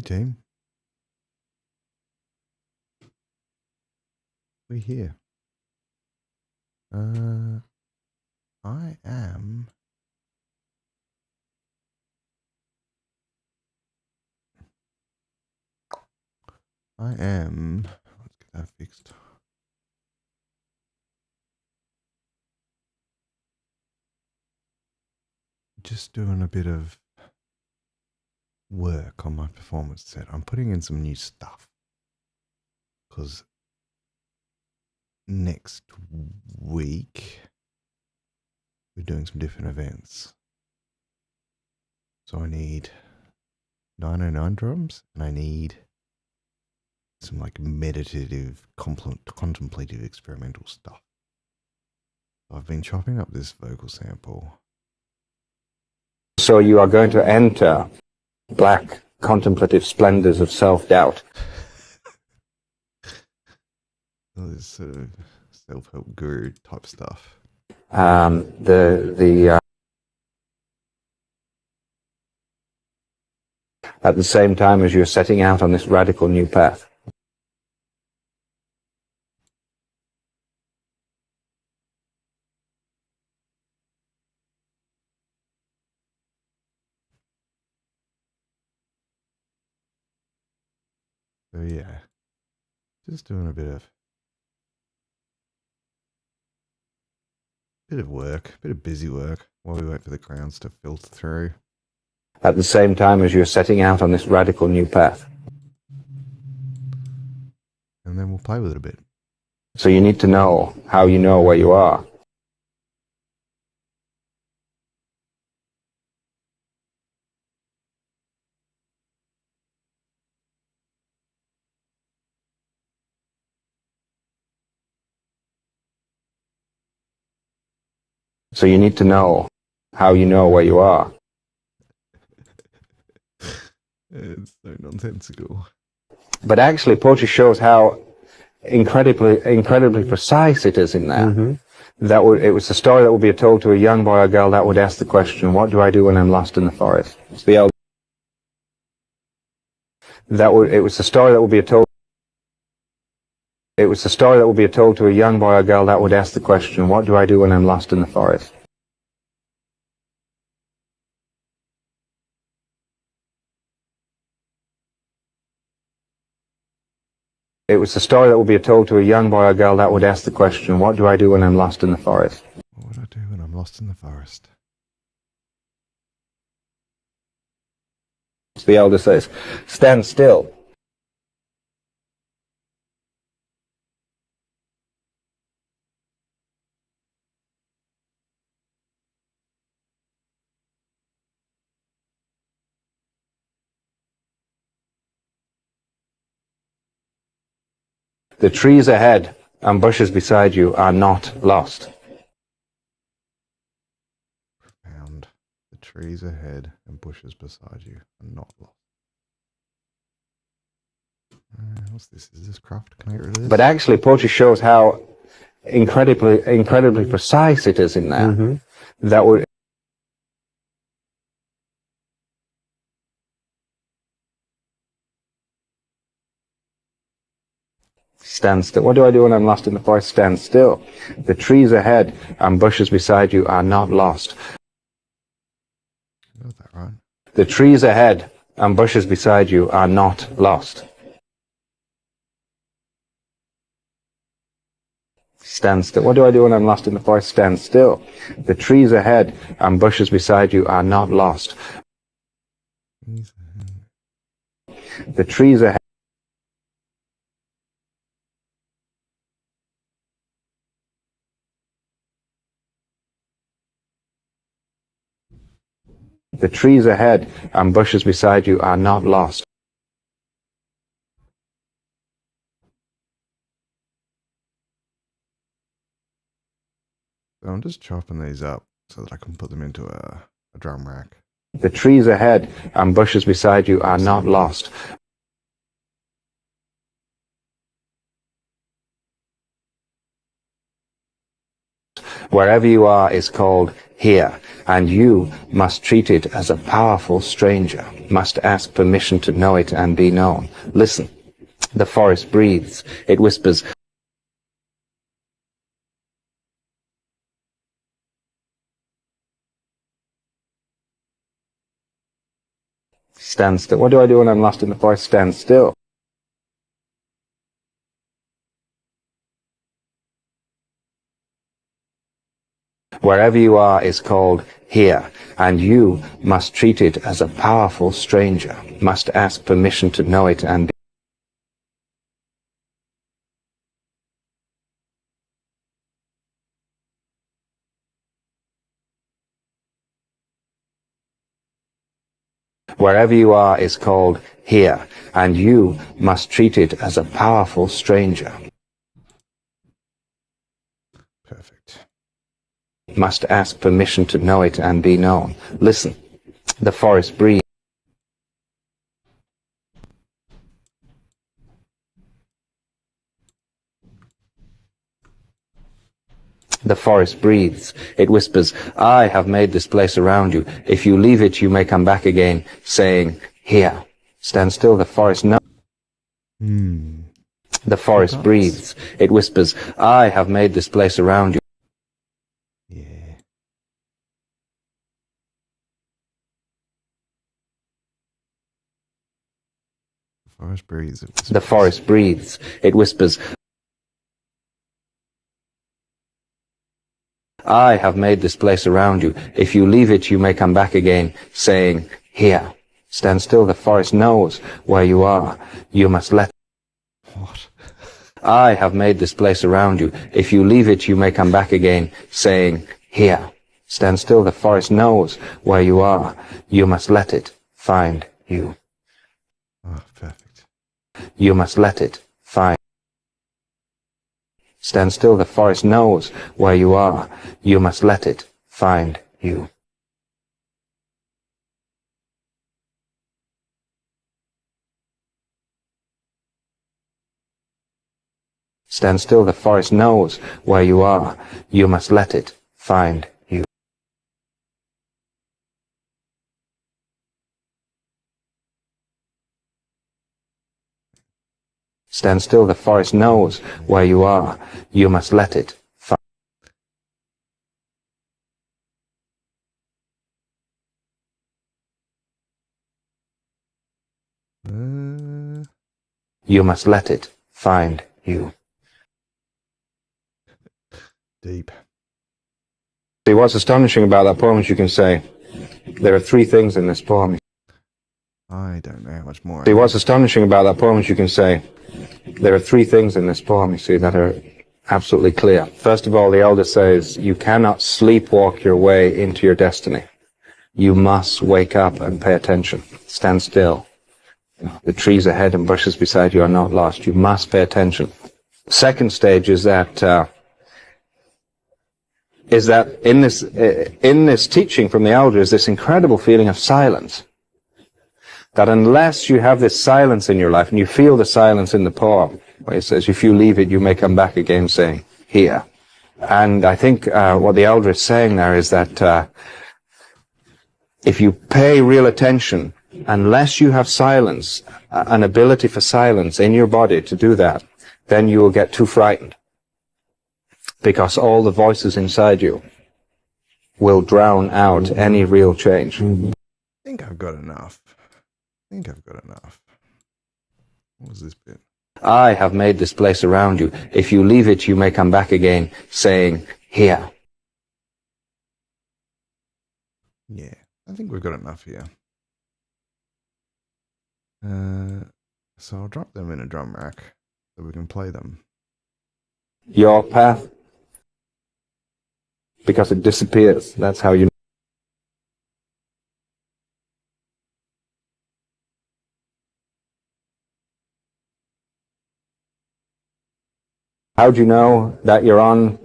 team. We're here. I am... Let's get that fixed. Just doing a bit of work on my performance set. I'm putting in some new stuff because next week we're doing some different events. So I need 909 drums and I need some like meditative, contemplative, experimental stuff. I've been chopping up this vocal sample. So you are going to enter black contemplative splendors of self-doubt. This sort of self-help guru type stuff. At the same time as you're setting out on this radical new path. So yeah, just doing a bit of work, a bit of busy work while we wait for the crowns to filter through. At the same time as you're setting out on this radical new path. And then we'll play with it a bit. So you need to know how you know where you are. So you need to know how you know where you are. It's so nonsensical. But actually, poetry shows how incredibly precise it is in there. Mm-hmm. It was a story that would be told to a young boy or girl that would ask the question, what do I do when I'm lost in the forest? It's the elder. It was a story that would be told. It was a story that would be told to a young boy or girl that would ask the question, what do I do when I'm lost in the forest? It was a story that would be told to a young boy or girl that would ask the question, what do I do when I'm lost in the forest? What would I do when I'm lost in the forest? The elder says, stand still. The trees ahead and bushes beside you are not lost. Profound. The trees ahead and bushes beside you are not lost. What's this? Is this craft? Can I get rid of this? But actually, poetry shows how incredibly precise it is in there. Mm-hmm. Stand still. What do I do when I'm lost in the forest? Stand still. The trees ahead and bushes beside you are not lost. You got that right. The trees ahead and bushes beside you are not lost. Stand still. What do I do when I'm lost in the forest? Stand still. The trees ahead and bushes beside you are not lost. The trees ahead. The trees ahead and bushes beside you are not lost. So I'm just chopping these up so that I can put them into a drum rack. The trees ahead and bushes beside you are not lost. Wherever you are is called here, and you must treat it as a powerful stranger, must ask permission to know it and be known. Listen, the forest breathes, it whispers, stand still. What do I do when I'm lost in the forest? Stand still. Wherever you are is called here, and you must treat it as a powerful stranger, must ask permission to know it and be. Wherever you are is called here, and you must treat it as a powerful stranger. Perfect. Must ask permission to know it and be known. Listen, the forest breathes. The forest breathes. It whispers, I have made this place around you. If you leave it, you may come back again, saying, here, stand still, the forest knows. The forest breathes. It whispers, I have made this place around you. Yeah. The forest breathes. The forest breathes. It whispers, I have made this place around you. If you leave it, you may come back again, saying, here, stand still, the forest knows where you are. You must let. What? I have made this place around you. If you leave it, you may come back again, saying, here, stand still, the forest knows where you are. You must let it find you. Oh, perfect. You must let it find. Stand still, the forest knows where you are. You must let it find you. Stand still, the forest knows where you are. You must let it find you. Stand still, the forest knows where you are. You must let it find. You must let it find you. Deep. See, what's astonishing about that poem is you can say, there are three things in this poem. I don't know how much more. See, what's astonishing about that poem is you can say, there are three things in this poem, you see, that are absolutely clear. First of all, the elder says, you cannot sleepwalk your way into your destiny. You must wake up and pay attention. Stand still. The trees ahead and bushes beside you are not lost. You must pay attention. Second stage is that in this teaching from the elder is this incredible feeling of silence. That unless you have this silence in your life, and you feel the silence in the poem, where it says, if you leave it, you may come back again, saying, here. And I think what the elder is saying there is that if you pay real attention, unless you have silence, an ability for silence in your body to do that, then you will get too frightened. Because all the voices inside you will drown out any real change. I think I've got enough. What was this bit? I have made this place around you. If you leave it, you may come back again, saying, here. Yeah, I think we've got enough here. So I'll drop them in a drum rack so we can play them. Your path, because it disappears. That's how you. How do you know that you're on?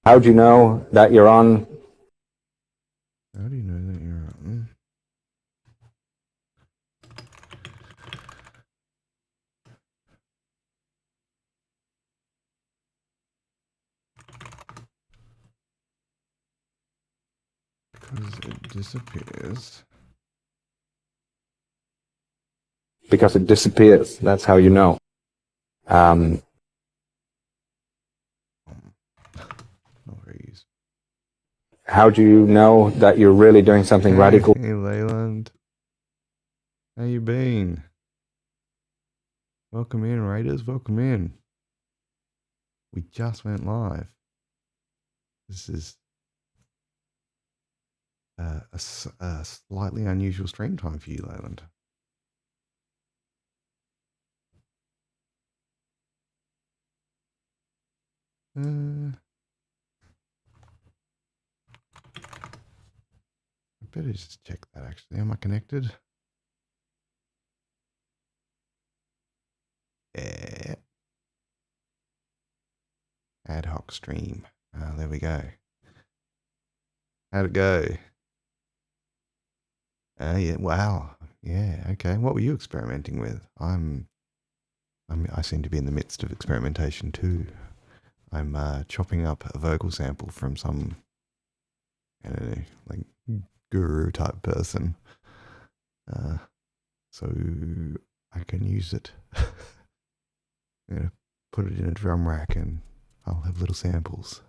How do you know that you're on? How do you know that you're on? it disappears. Because it disappears. That's how you know. Not very useful. How do you know that you're really doing something radical? Hey, Leyland. How you been? Welcome in, Raiders. Welcome in. We just went live. This is a slightly unusual stream time for you, Leyland. I better just check that actually. Am I connected? Yeah. Ad hoc stream. There we go. How'd it go? Yeah. Wow. Yeah. Okay. What were you experimenting with? I seem to be in the midst of experimentation too. I'm chopping up a vocal sample from some, I don't know, like guru type person. So I can use it. I'm gonna put it in a drum rack and I'll have little samples.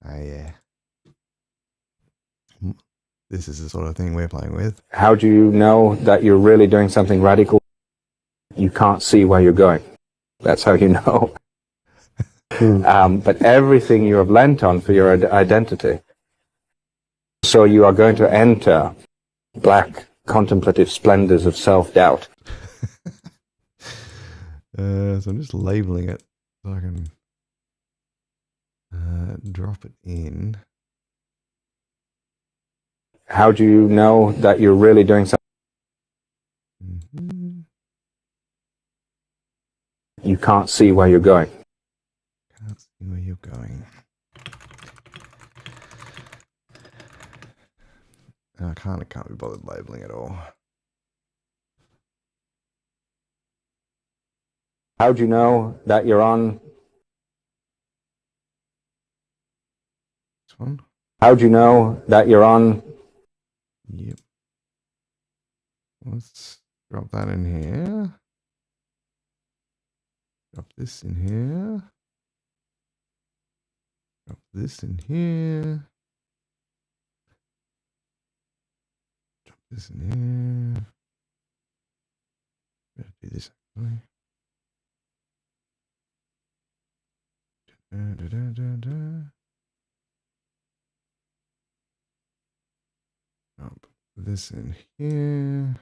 Yeah. This is the sort of thing we're playing with. How do you know that you're really doing something radical? You can't see where you're going. That's how you know. But everything you have lent on for your identity. So you are going to enter black contemplative splendors of self-doubt. So I'm just labeling it so I can drop it in. How do you know that you're really doing something? Mm-hmm. You can't see where you're going. Can't see where you're going. I can't be bothered labeling it all. How do you know that you're on? This one? How do you know that you're on? Yep. Let's drop that in here. Drop this in here. Drop this in here. Drop this in here. Better do this actually. Drop this in here.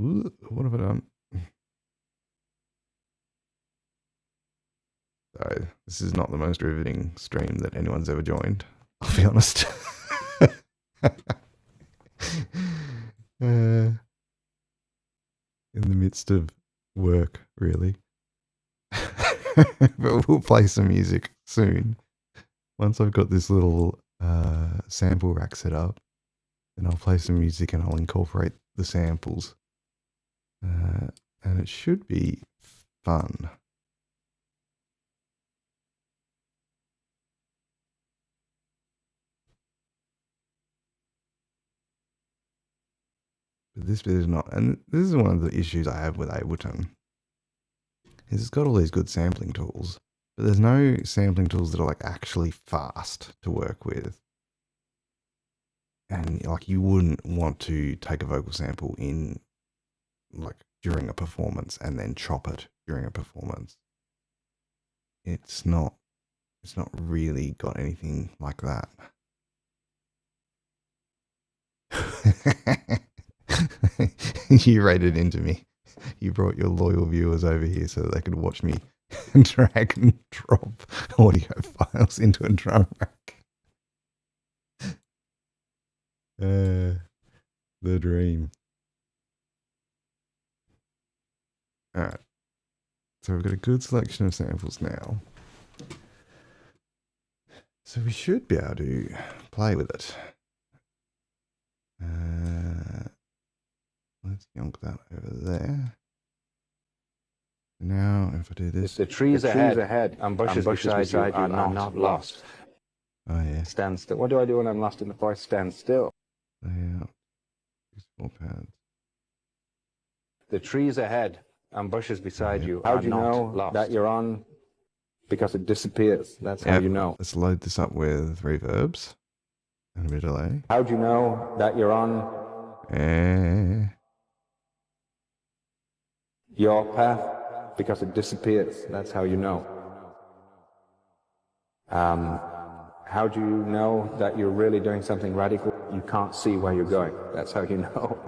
Ooh, what have I done? Sorry, this is not the most riveting stream that anyone's ever joined. I'll be honest. In the midst of work, really. But we'll play some music soon. Once I've got this little sample rack set up, then I'll play some music and I'll incorporate the samples. And it should be fun. But this bit is not. And this is one of the issues I have with Ableton. Is it's got all these good sampling tools, but there's no sampling tools that are like actually fast to work with. And like you wouldn't want to take a vocal sample in like during a performance and then chop it during a performance. It's not really got anything like that. You raided into me. You brought your loyal viewers over here so that they could watch me drag and drop audio files into a drum rack. The dream. Alright. So we've got a good selection of samples now. So we should be able to play with it. Let's yonk that over there. Now, if I do this, The trees ahead and bushes beside you are not lost. oh yeah, Stand still. What do I do when I'm lost in the forest? Stand still. layout, useful paths. The trees ahead and bushes beside you are not lost. That you're on? Because it disappears. That's how you know. Let's load this up with reverbs and a bit of delay. How do you know that you're on your path? Because it disappears. That's how you know. How do you know that you're really doing something radical? You can't see where you're going. That's how you know.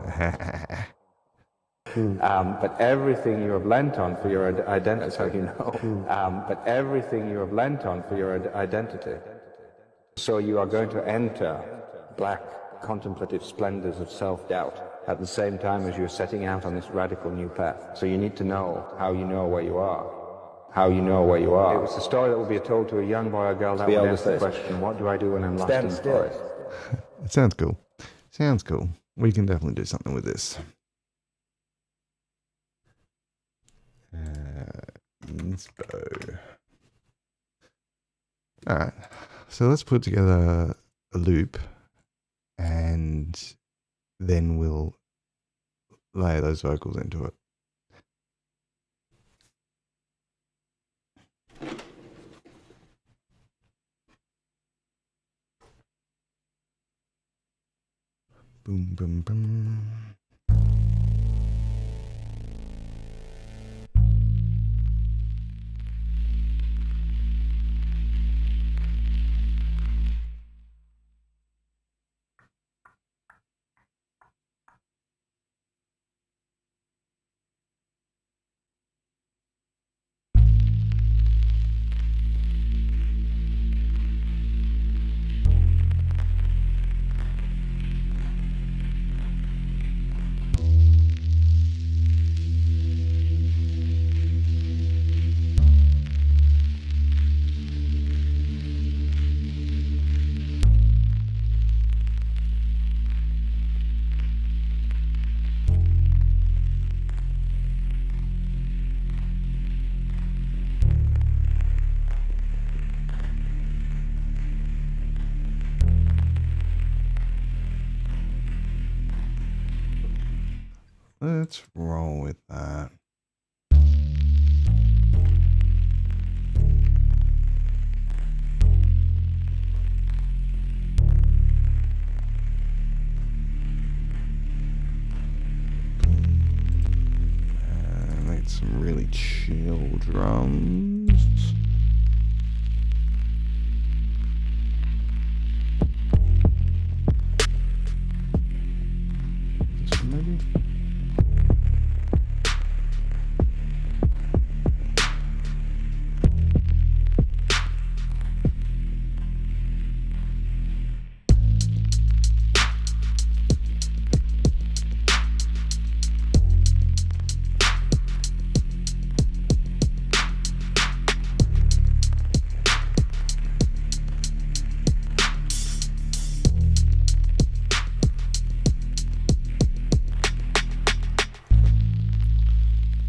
But everything you have lent on for your identity, that's how you know. But everything you have lent on for your identity. So you are going to enter black contemplative splendors of self-doubt at the same time as you're setting out on this radical new path. So you need to know how you know where you are. How you know where you are. It was a story that would be told to a young boy or girl that would ask the question, what do I do when I'm lost in the forest? It sounds cool. Sounds cool. We can definitely do something with this. Inspo. Alright, so let's put together a loop and then we'll layer those vocals into it. Boom, boom, boom. Let's roll with that. Make some really chill drums. This one maybe?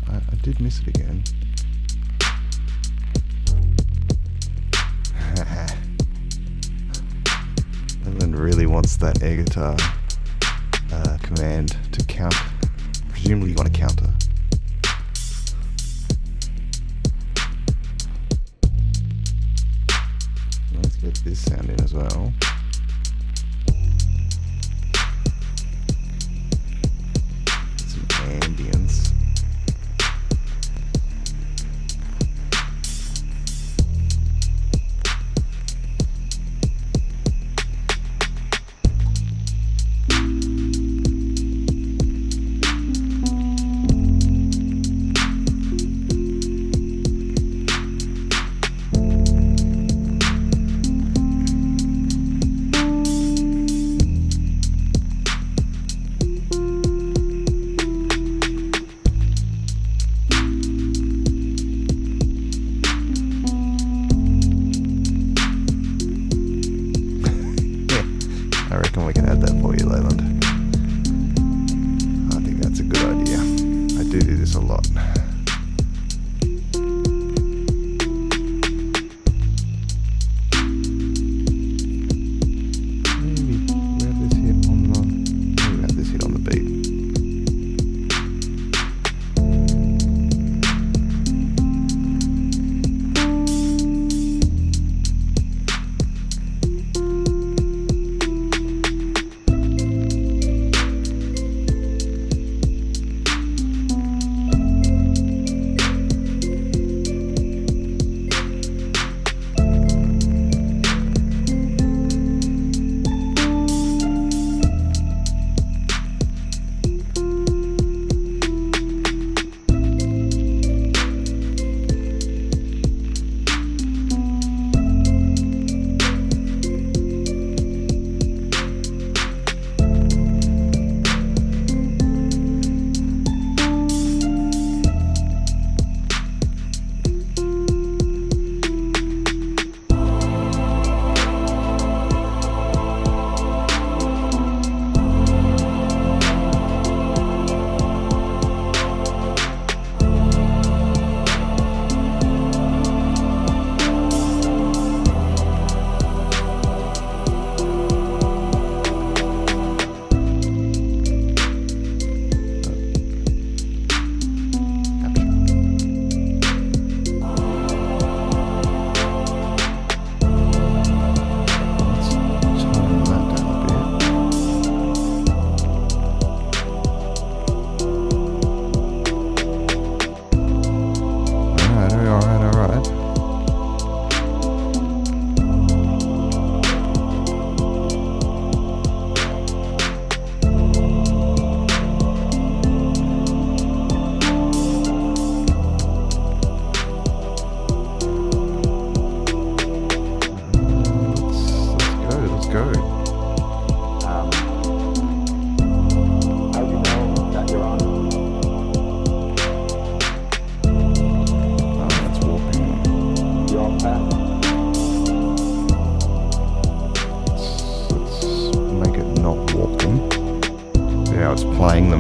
I did miss it again. Evan really wants that air guitar command to count. Presumably you want to counter. Let's get this sound in as well. Some ambience. I reckon we can add that for you, Leyland. I think that's a good idea. I do this a lot.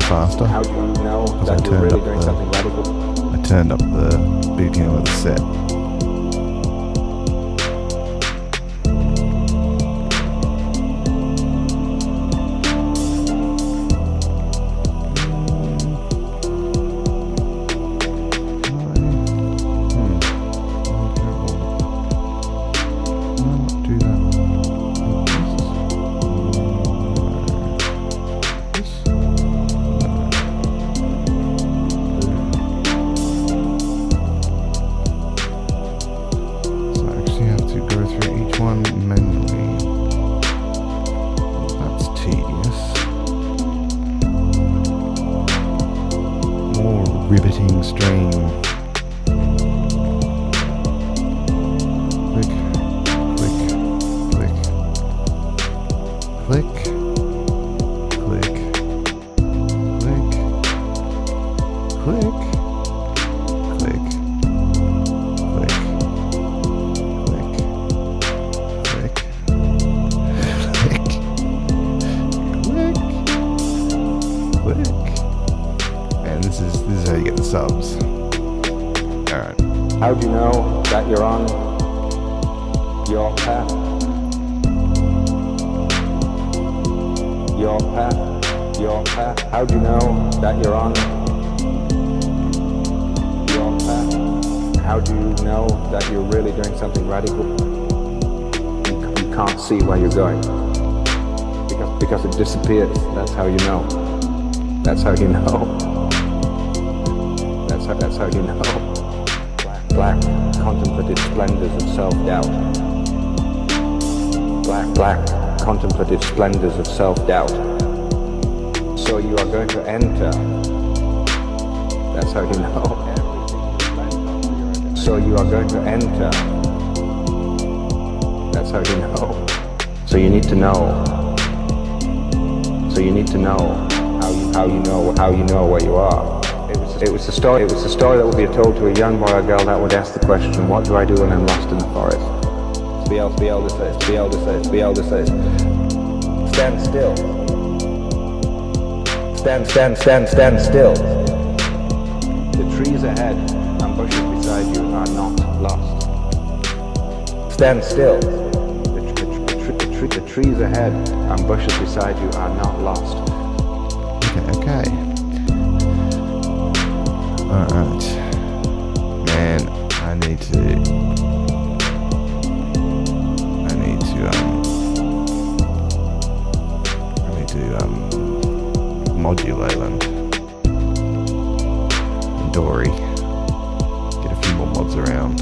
faster. How do you know Because I that you're turned really up doing the- something radical? I turned up the BPM of the set. Riveting stream. Click, click, click, click, click, click, click, click, click, click, click, click, click. And this is how you get the subs. Alright. How do you know that you're on your path? Your path, your path. How do you know that you're on your path? How do you know that you're really doing something radical? You can't see where you're going because it disappears. That's how you know. That's how you know. That's how you know. Black contemplative splendors of self-doubt. Black contemplative splendors of self-doubt. So you are going to enter. That's how you know. So you are going to enter. That's how you know. So you need to know. So you need to know how you know where you are. It was a story that would be told to a young boy or girl that would ask the question, what do I do when I'm lost in the forest? Be able to say. Stand still. Stand still. The trees ahead and bushes beside you are not lost. Stand still. The trees ahead and bushes beside you are not lost. Okay. Alright. Man, I need to modulate and Dory. Get a few more mods around.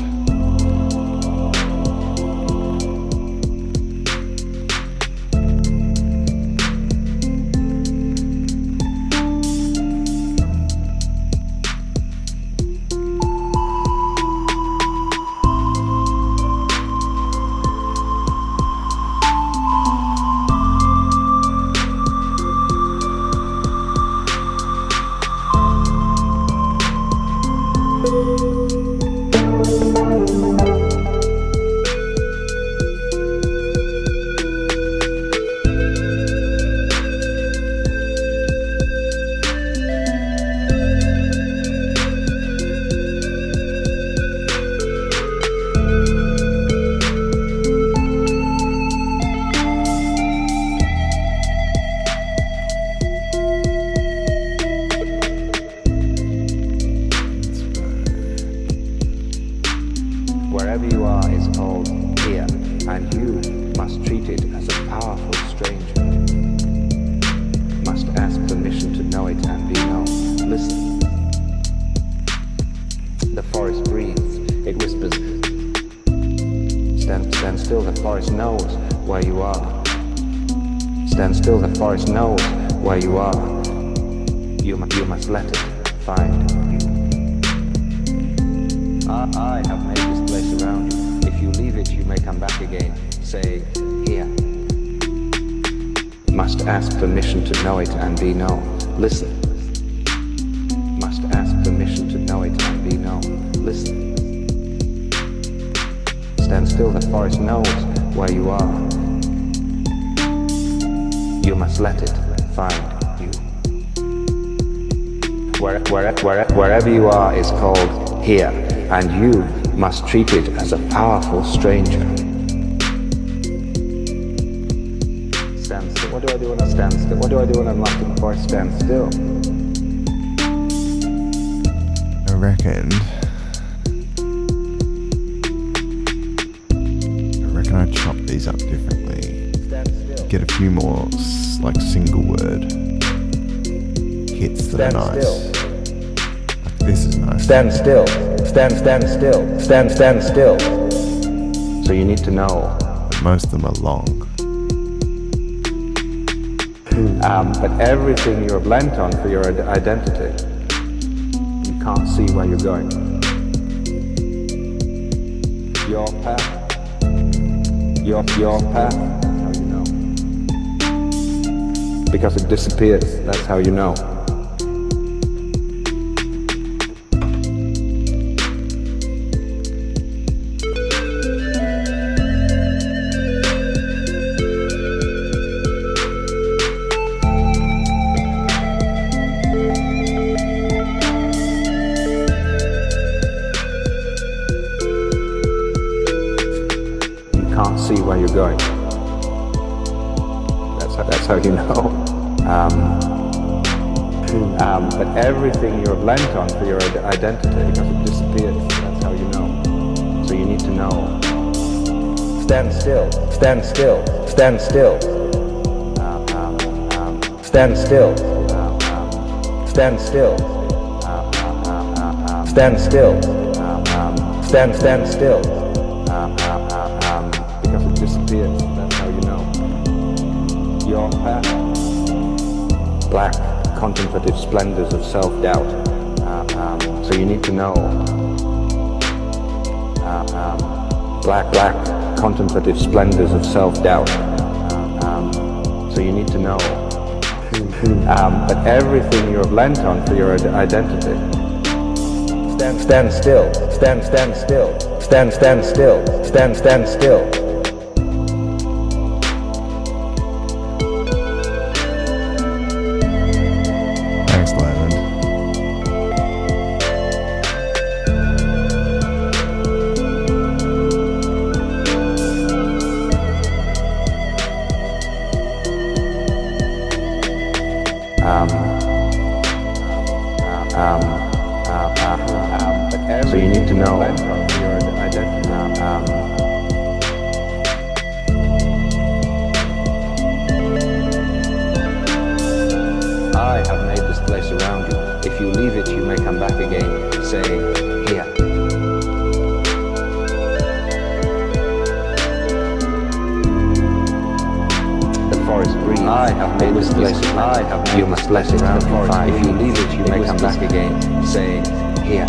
Wherever you are is called here, and you must treat it as a powerful stranger. Must ask permission to know it and be known. Listen. The forest breathes, it whispers. Stand still, the forest knows where you are. Stand still, the forest knows where you are. You must let it find you. I have made this place around you. If you leave it, you may come back again. Say, here. Must ask permission to know it and be known. Listen. Must ask permission to know it and be known. Listen. Stand still, the forest knows where you are. You must let it find you. Wherever you are is called here, and you must treat it as a powerful stranger. Stand still. What do I do when I stand still? What do I do when I'm lost in the forest? Stand still. I reckon I chop these up differently. Get a few more like single word hits that are nice. Like this is nice. Stand still. Stand still. Stand still. So you need to know. But most of them are long. But everything you're bent on for your identity, you can't see where you're going. Your path. Your path, that's how you know. Because it disappears, that's how you know. Can't see where you're going. That's how you know. But everything you're bent on for your identity, because it disappears, that's how you know. So you need to know. Stand still. Stand still. Stand still. Stand still. Stand still. Stand still. Stand still. Because it disappears, that's how you know. Your path. Black, contemplative splendors of self-doubt. So you need to know. Black, contemplative splendors of self-doubt. So you need to know. But everything you're bent on for your identity. Stand still. Stand still. Stand still. Stand still. Thanks, Leland. So you need to know. I have made this place around you. If you leave it, you may come back again, saying, here. The forest breathes. I have made this place. I have made you must bless it. The forest. If you leave it, you may come back again, saying, here.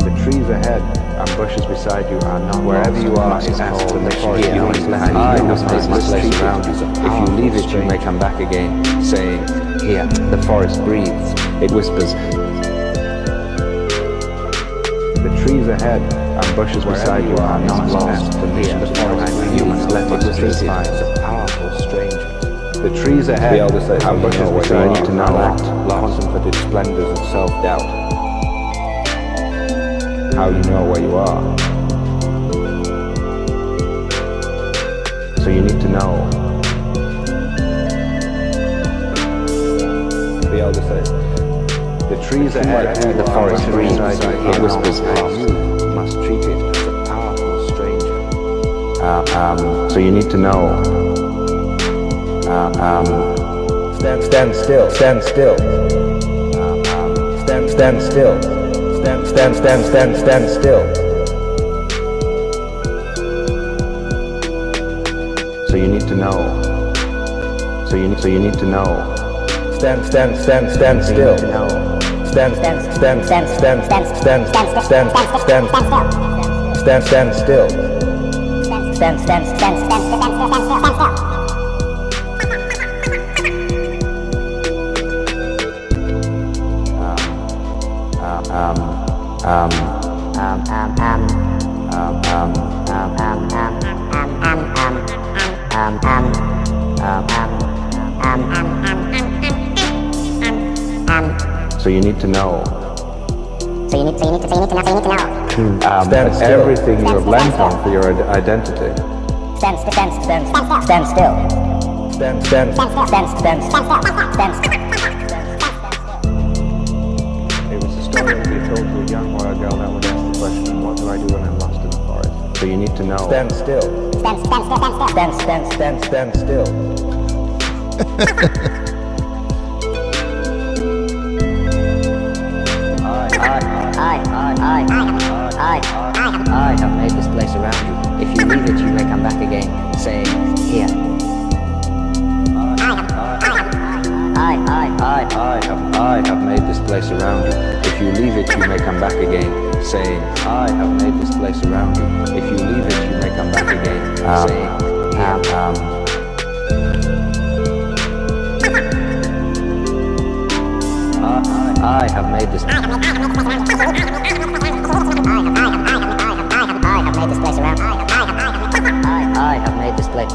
The trees ahead and bushes beside you are not wherever you are is called the forest. You must bless it. I have made this place around you. If you leave it, you may come back again, saying, here. The forest breathes. It whispers. The trees ahead and bushes beside you are not lost. The forest. You must let it whisper. It's a powerful stranger. The trees ahead and bushes beside you to know contemplative splendors of self-doubt. How you know where you are. So you need to know. The elder says, the trees ahead, the forest breathes, it whispers, you must treat it as a powerful stranger. So you need to know. Stand still. Stand still. Stand still. Stand still. So you need to know. So you need to know. Stand still. Stand still. Stand So you need to know. So you need to know. Spend everything you have lent on for your identity. Stand still. Stand still. It was a story that would be told to a young boy or girl that would ask the question, what do I do when I'm lost in the forest? So you need to know. Stand still. Stand still. I have made this place around you. If you leave it, you may come back again, saying, here. I have made this place around you. If you leave it, you may come back again, saying, I have made this place around you. If you leave it, you may come back again, saying, I have made this. I have made this place around. I have made this place.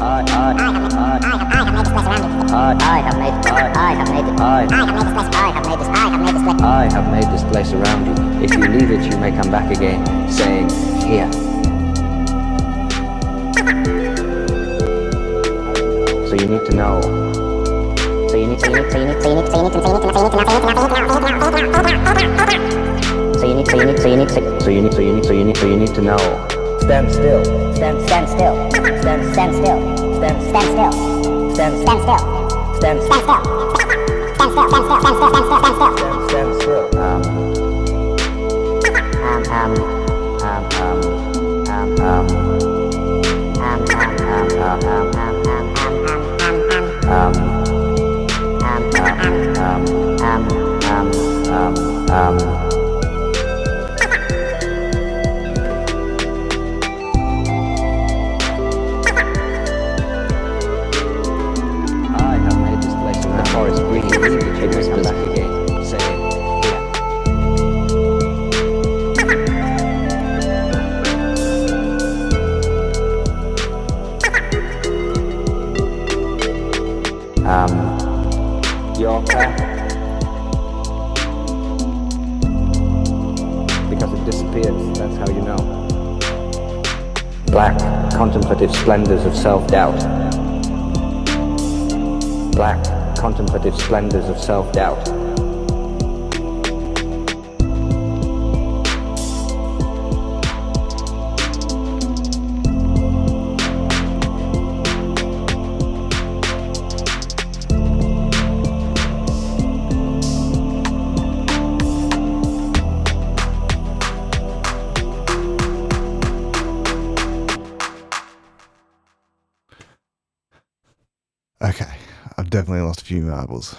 I have made this place around you. If you leave it, you may come back again, saying, here. So you need to know. So you need to know. Stand still. Stand still. Your path, because it disappears, that's how you know. Black, contemplative splendors of self-doubt. Black, contemplative splendors of self-doubt. Okay, I've definitely lost a few marbles.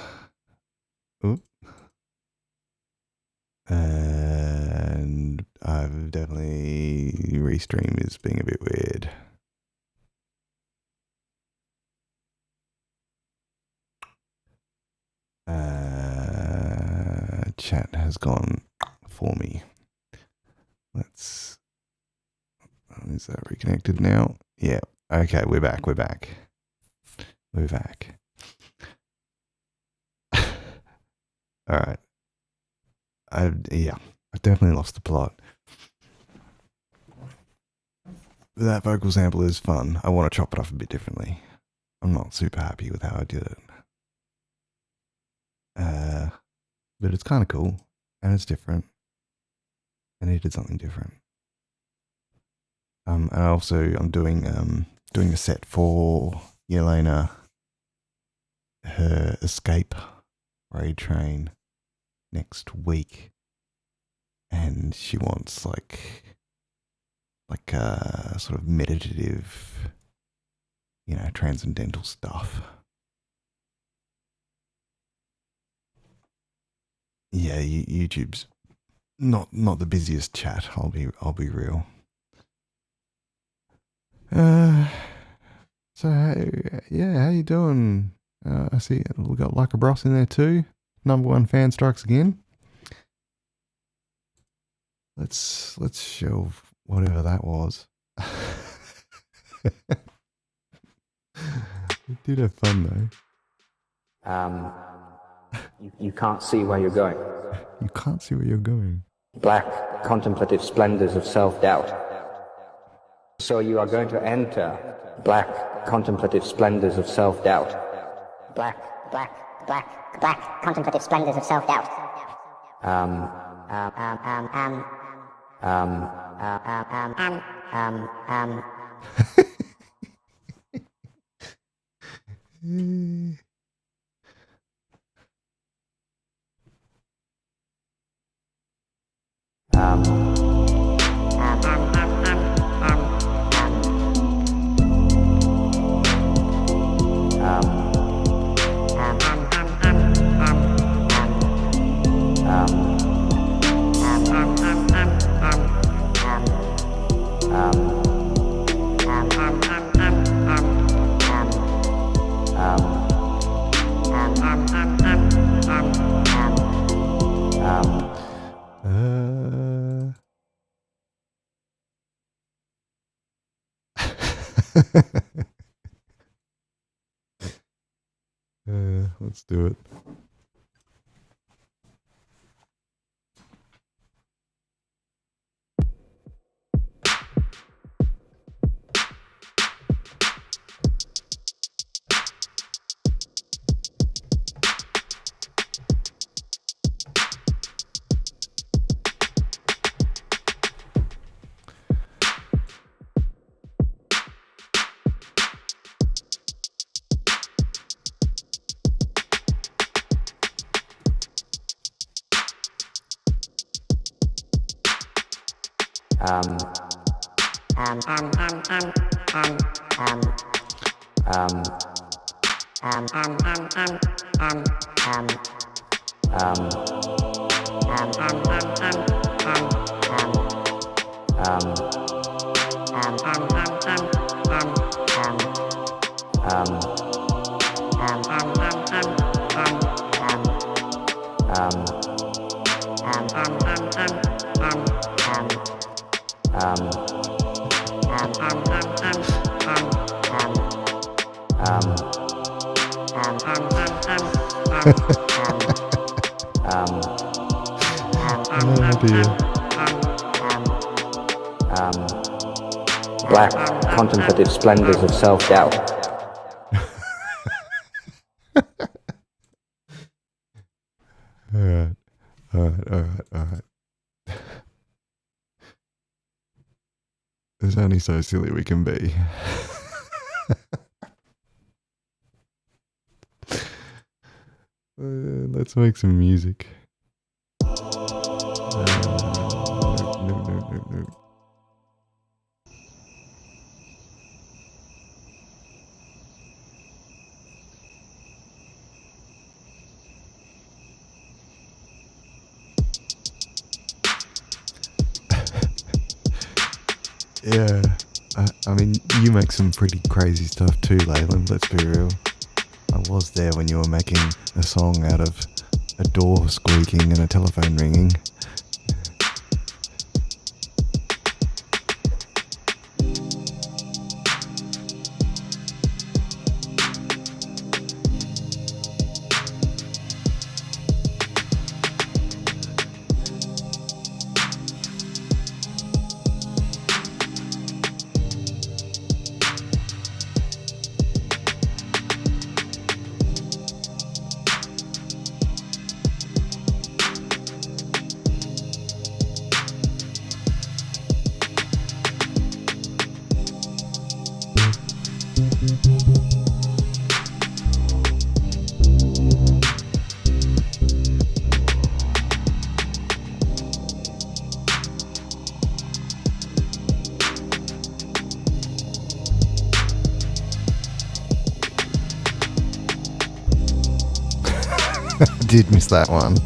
Oop. And I've definitely... Restream is being a bit weird. Chat has gone for me. Let's... Is that reconnected now? Yeah. Okay, we're back. We're back. All right. I've definitely lost the plot. That vocal sample is fun. I want to chop it up a bit differently. I'm not super happy with how I did it. But it's kind of cool, and it's different. And he did something different. And I'm doing a set for Yelena, her Escape raid train next week, and she wants like sort of meditative, transcendental stuff. Yeah, YouTube's not the busiest chat. I'll be real. So how you doing? I see we got Like a Bros in there too. #1 fan strikes again. Let's shelve whatever that was. We did have fun though. You can't see where you're going. You can't see where you're going. Black contemplative splendors of self-doubt. So you are going to enter black contemplative splendors of self-doubt. Black contemplative splendors of self-doubt. Let's do it. Oh dear. Black contemplative splendors of self-doubt. Alright. It's only so silly we can be. Let's make some music. No. Yeah, I mean, you make some pretty crazy stuff too, Leyland, let's be real. I was there when you were making a song out of a door squeaking and a telephone ringing. I did miss that one.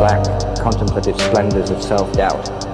black contemplative splendors of self-doubt.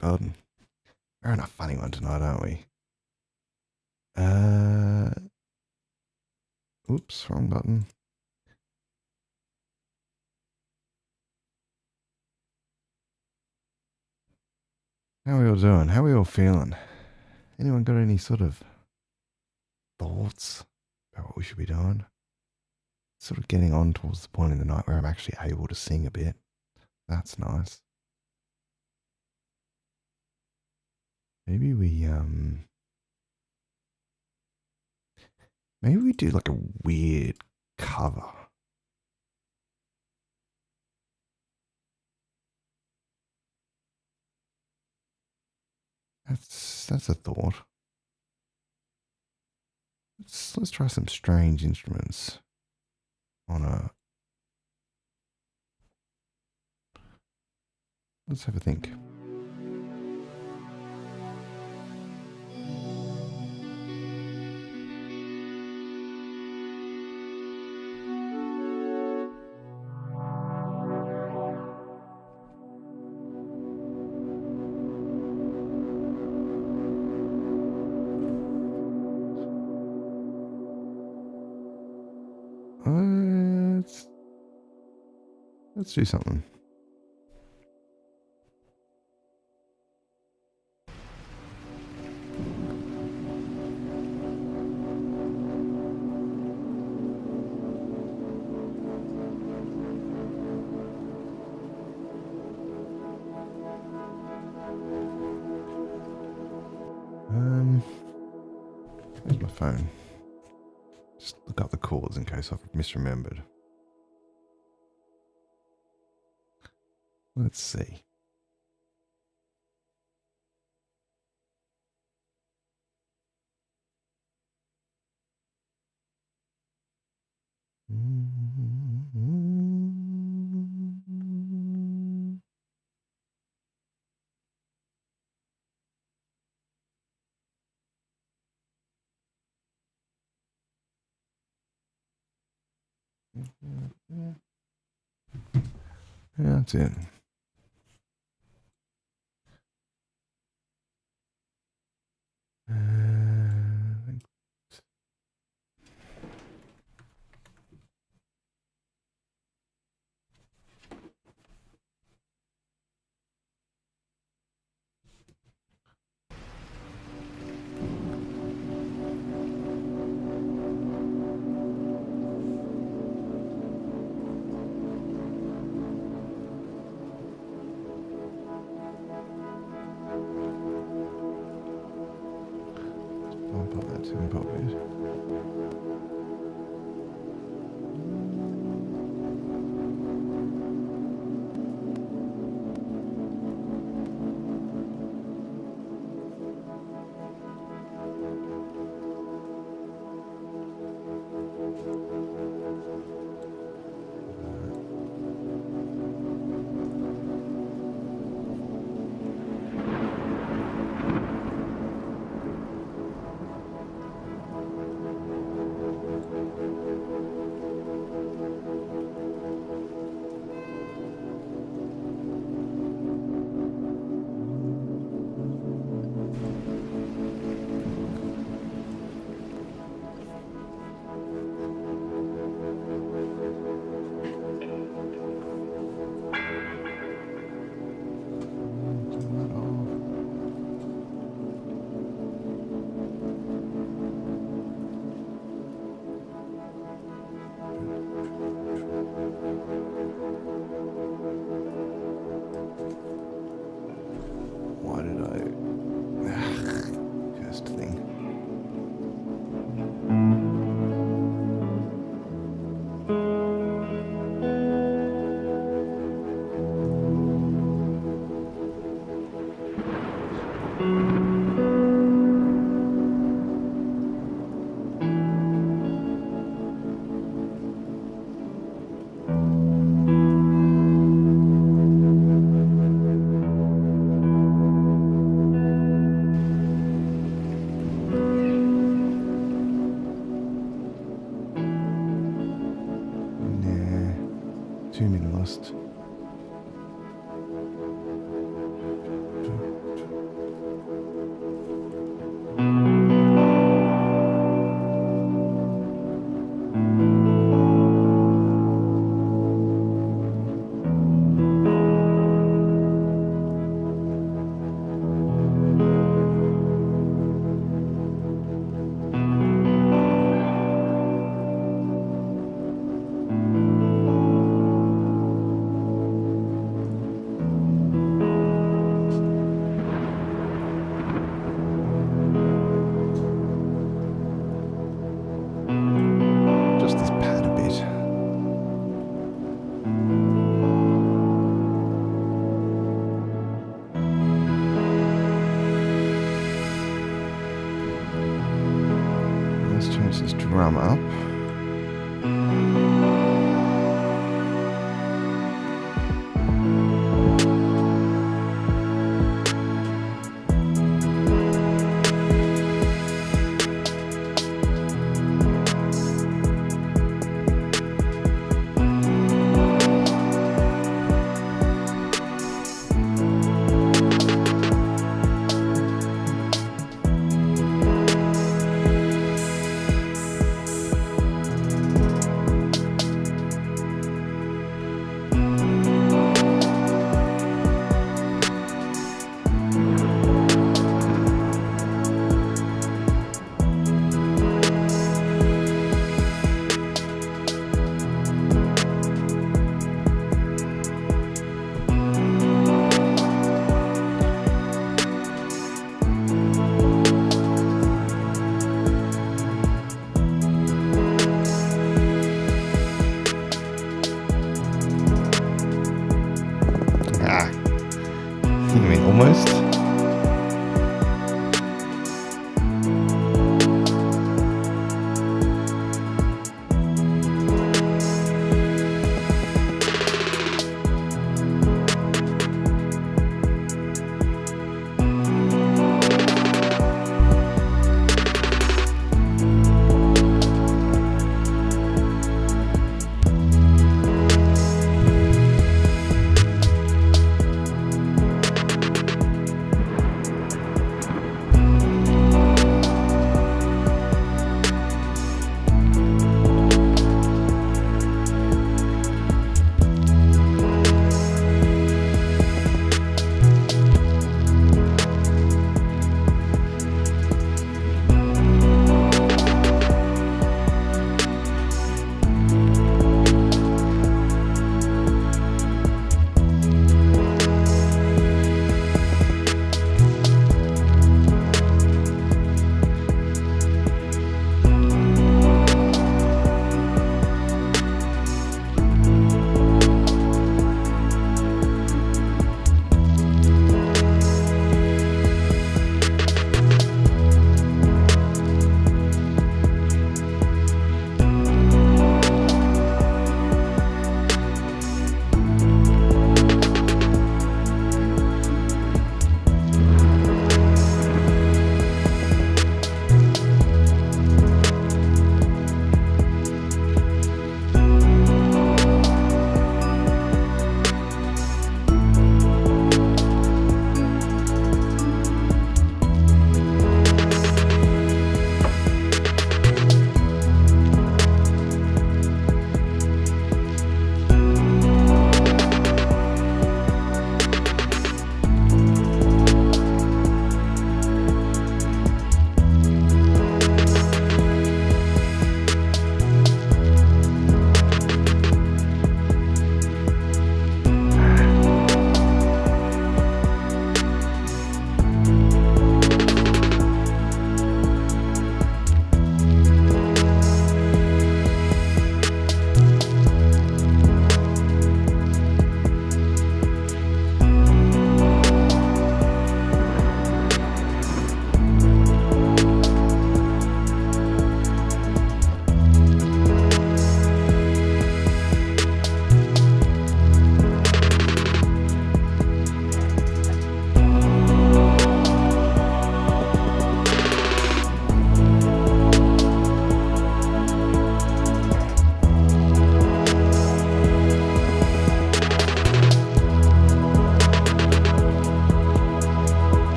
button. We're on a funny one tonight, aren't we? Oops, wrong button. How are we all doing? How are we all feeling? Anyone got any sort of thoughts about what we should be doing? Sort of getting on towards the point in the night where I'm actually able to sing a bit. That's nice. Maybe we do like a weird cover. That's a thought. Let's try some strange instruments on a. Let's have a think. Let's do something. Where's my phone? Just look up the chords in case I've misremembered. Let's see. Yeah, that's it. Bump up that tempo a bit. Why did I... Cursed thing. Too minimalist. Close this drum up.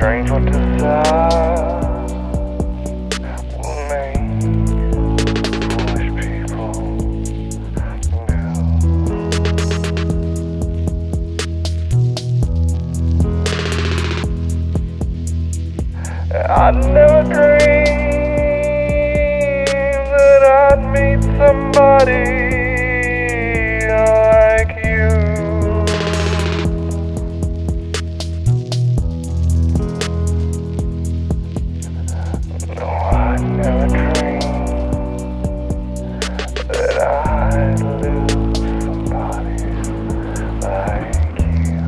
strange what to say will make foolish people do. I'd never dreamed that I'd meet somebody like you. No, I'd never dreamed that I'd lose somebody like you.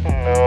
No,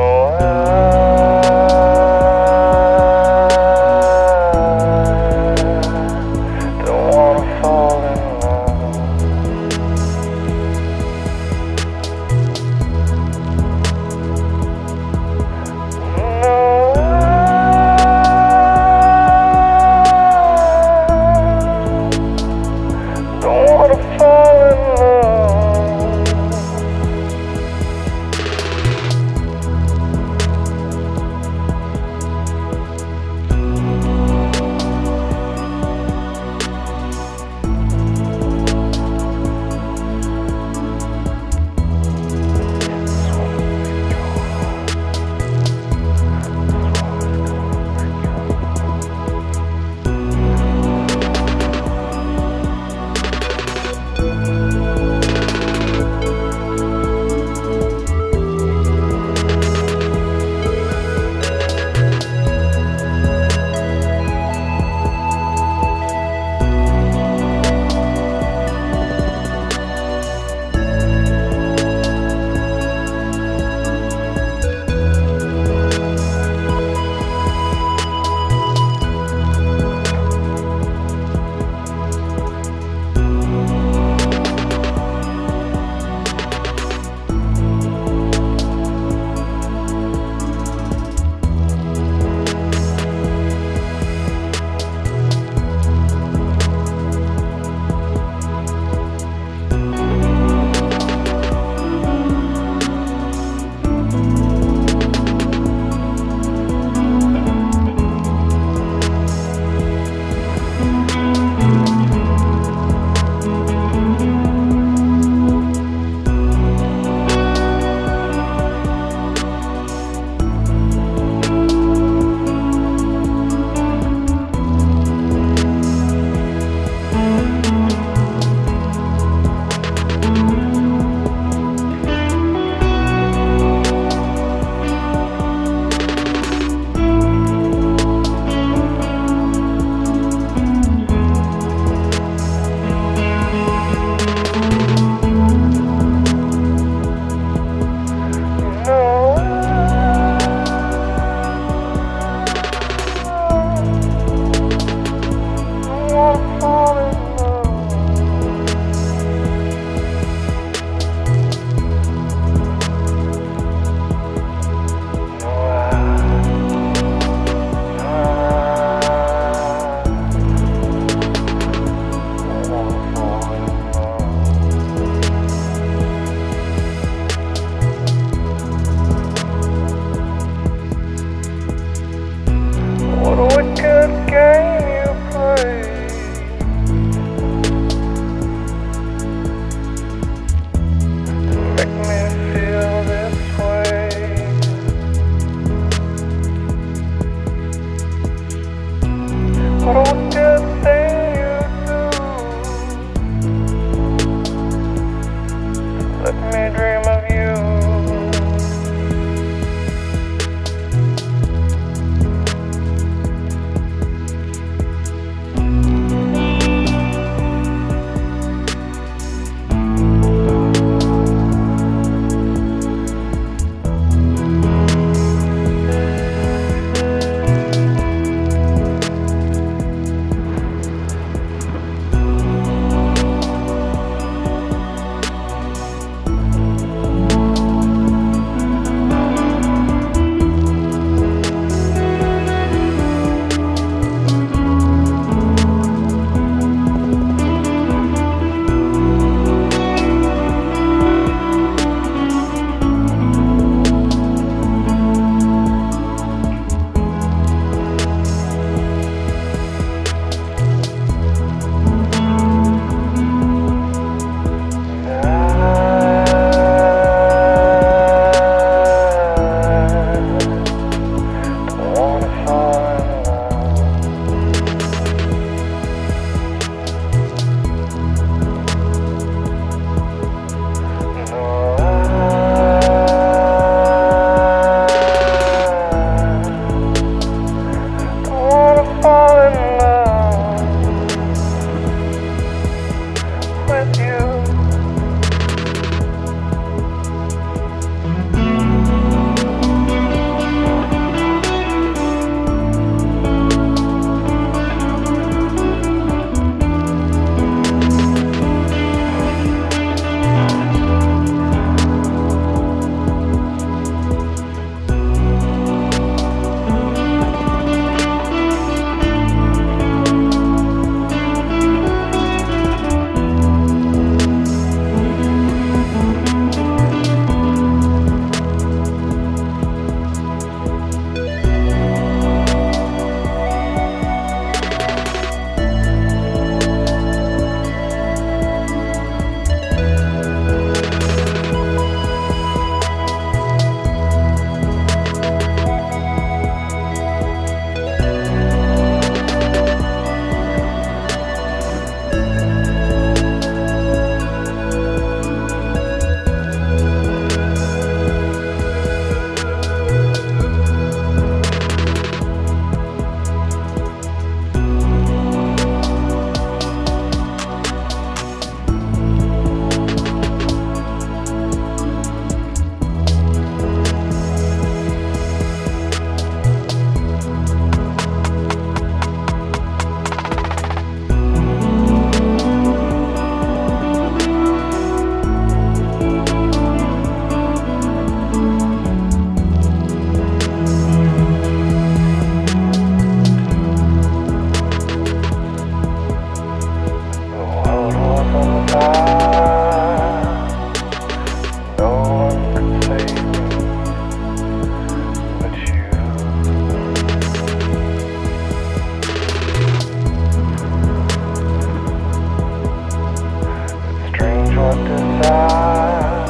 what desire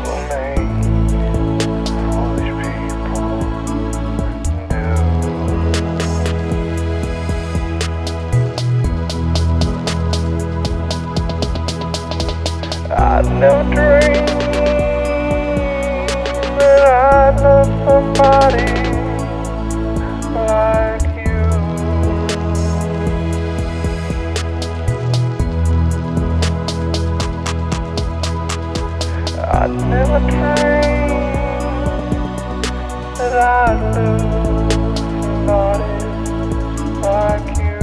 will make foolish people do. I'd never dreamed that I'd love somebody like you. I'd never dreamed that I'd lose somebody like you.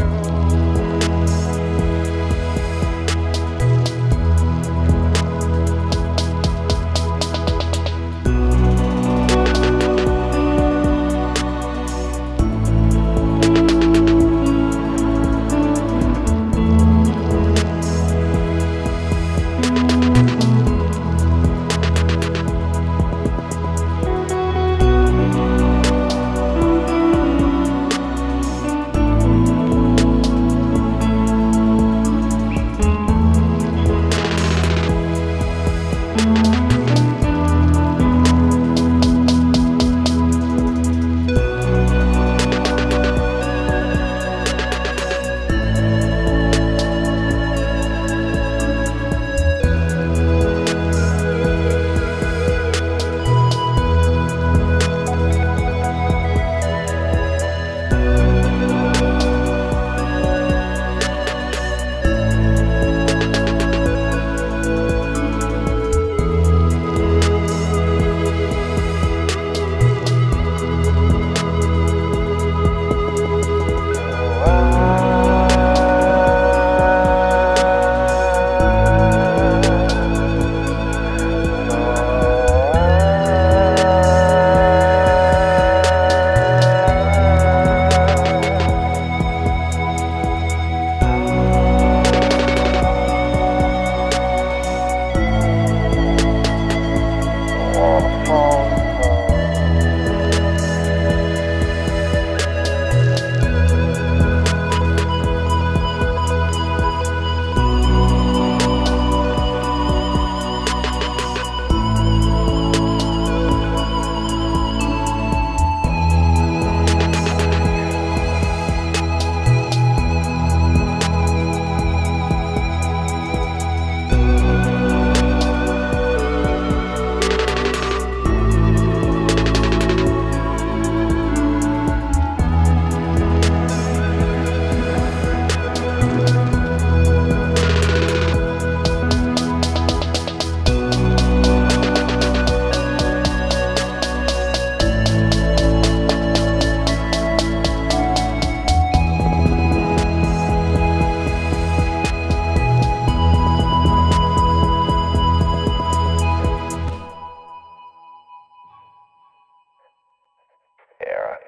Aaron.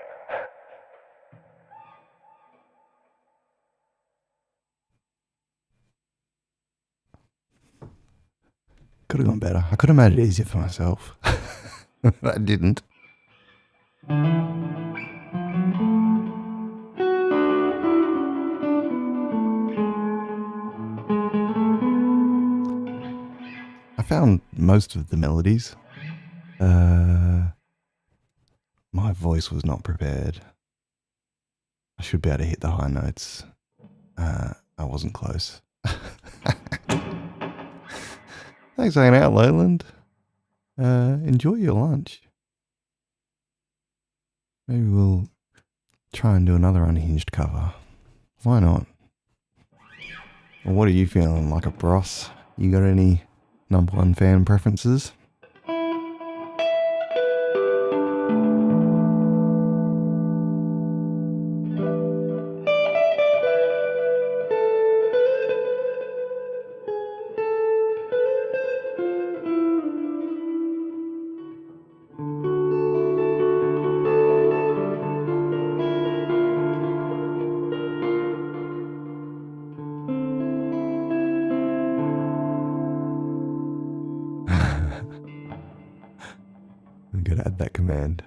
Could have gone better. I could have made it easier for myself. I didn't. I found most of the melodies. My voice was not prepared. I should be able to hit the high notes. I wasn't close. Thanks for hanging out, Leyland. Enjoy your lunch. Maybe we'll try and do another unhinged cover. Why not? Well, what are you feeling like a bros? You got any number one fan preferences? I'm gonna add that command.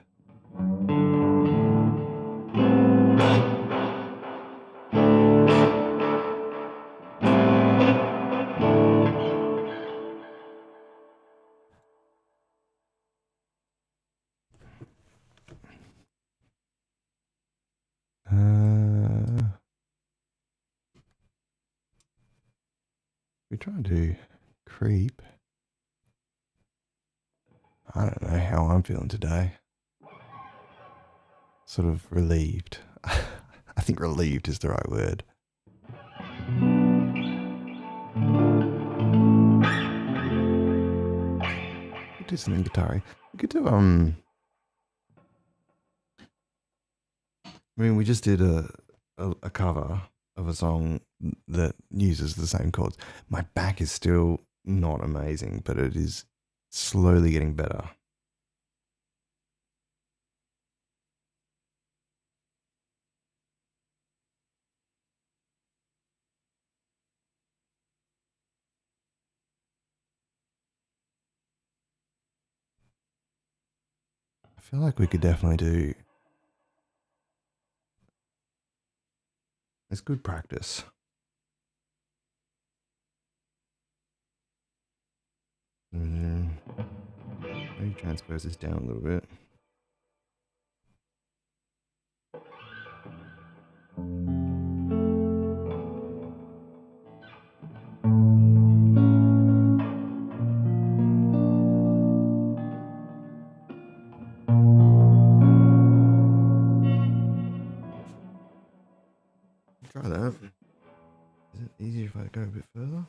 We try and do creep. I don't know how I'm feeling today. Sort of relieved. I think relieved is the right word. We do something guitar-y. We could do I mean, we just did a cover of a song that uses the same chords. My back is still not amazing, but it is slowly getting better. I feel like we could definitely do. It's good practice. Maybe transpose this down a little bit. Try that. Is it easier if I go a bit further?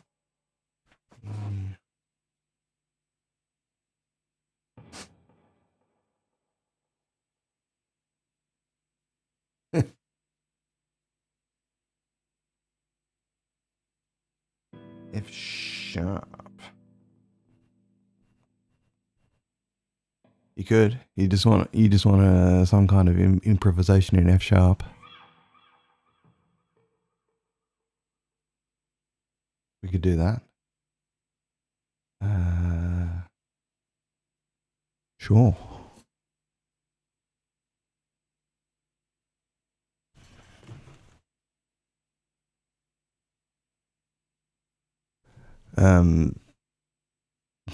F sharp. You could. You just want some kind of improvisation in F sharp. We could do that. Sure.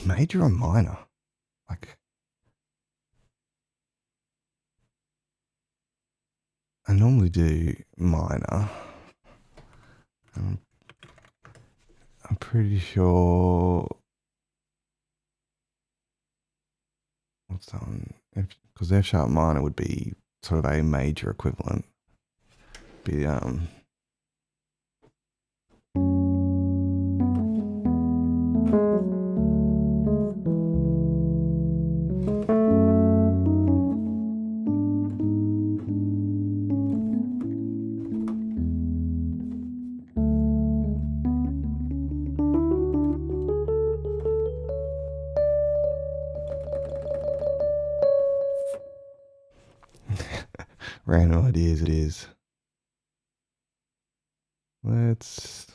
Major or minor? Like, I normally do minor. I'm pretty sure. What's that one? Because F sharp minor would be sort of a major equivalent. Be random ideas. It is. Let's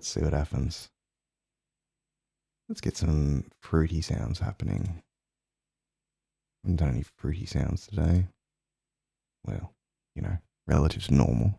see what happens. Let's get some fruity sounds happening. I haven't done any fruity sounds today. Well, relative to normal.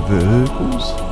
Vehicles?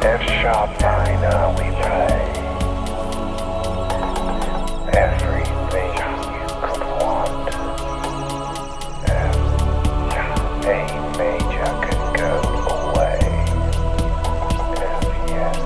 F sharp minor we play. Everything you could want. A major can go away. F yes.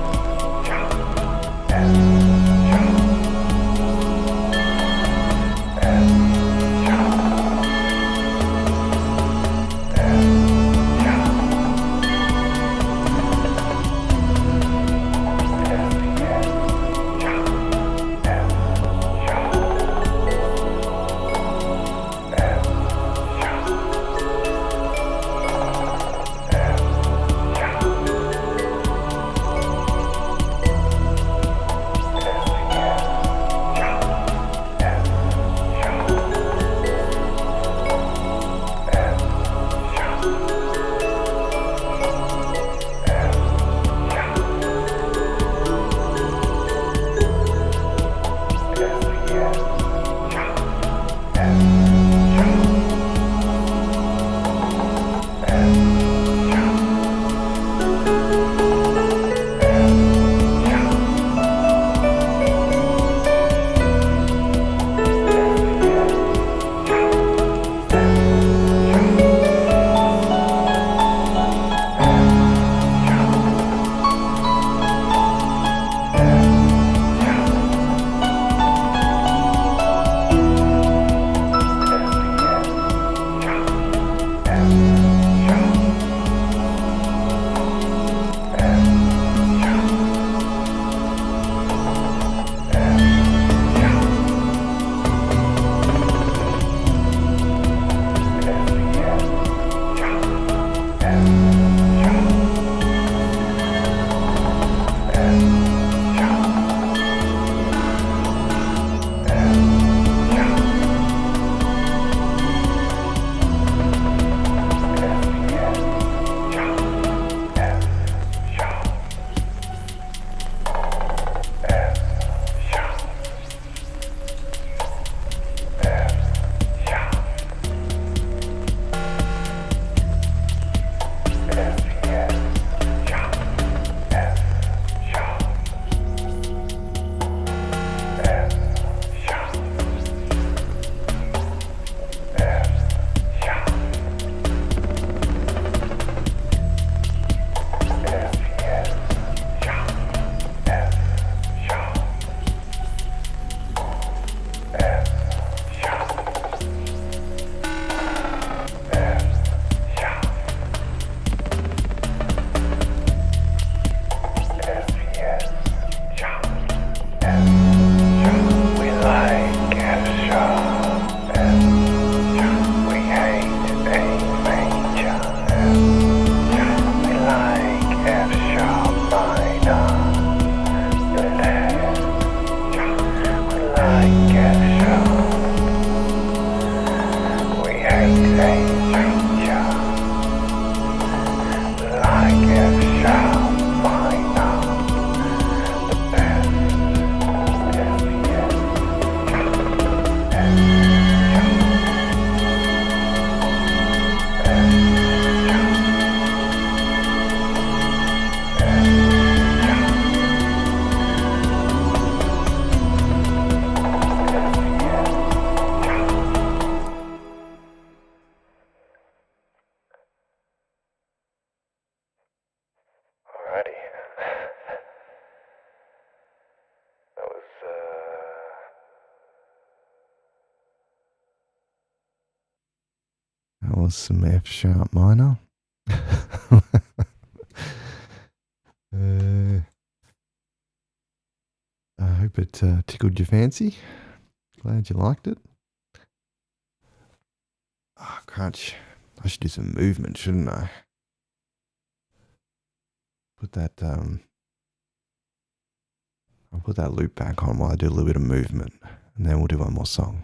That was some F sharp minor. I hope it tickled your fancy. Glad you liked it. Oh, crunch. I should do some movement, shouldn't I? I'll put that loop back on while I do a little bit of movement, and then we'll do one more song.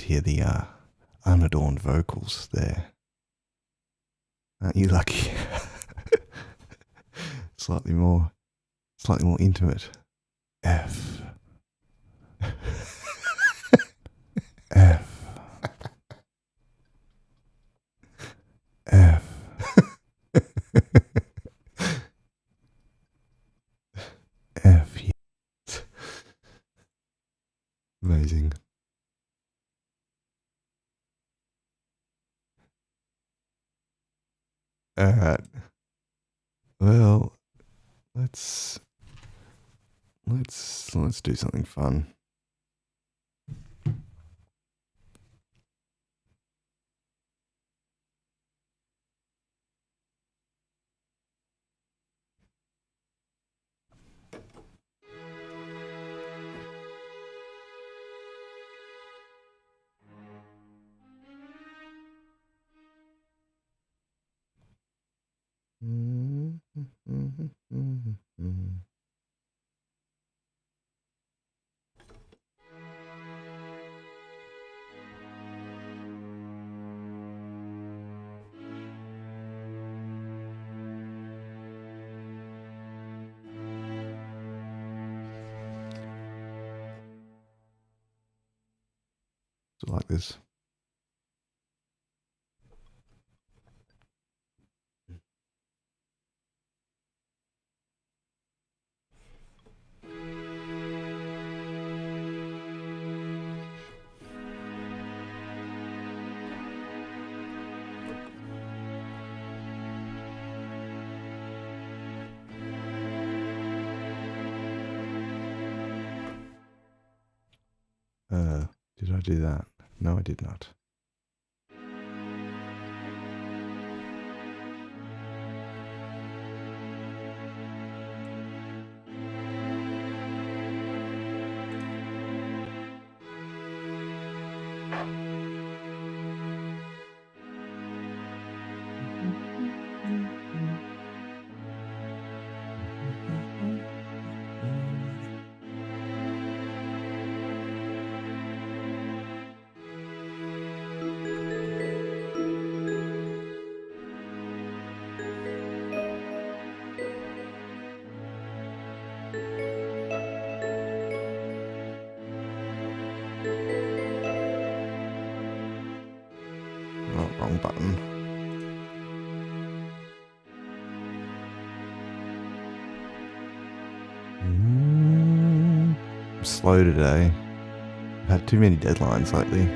to hear the unadorned vocals there. Aren't you lucky? Slightly more intimate. F. F. F. F. Amazing. All right. Well, let's do something fun. So like this. Did I do that? No, I did not. Oh, wrong button. I'm slow today. I've had too many deadlines lately.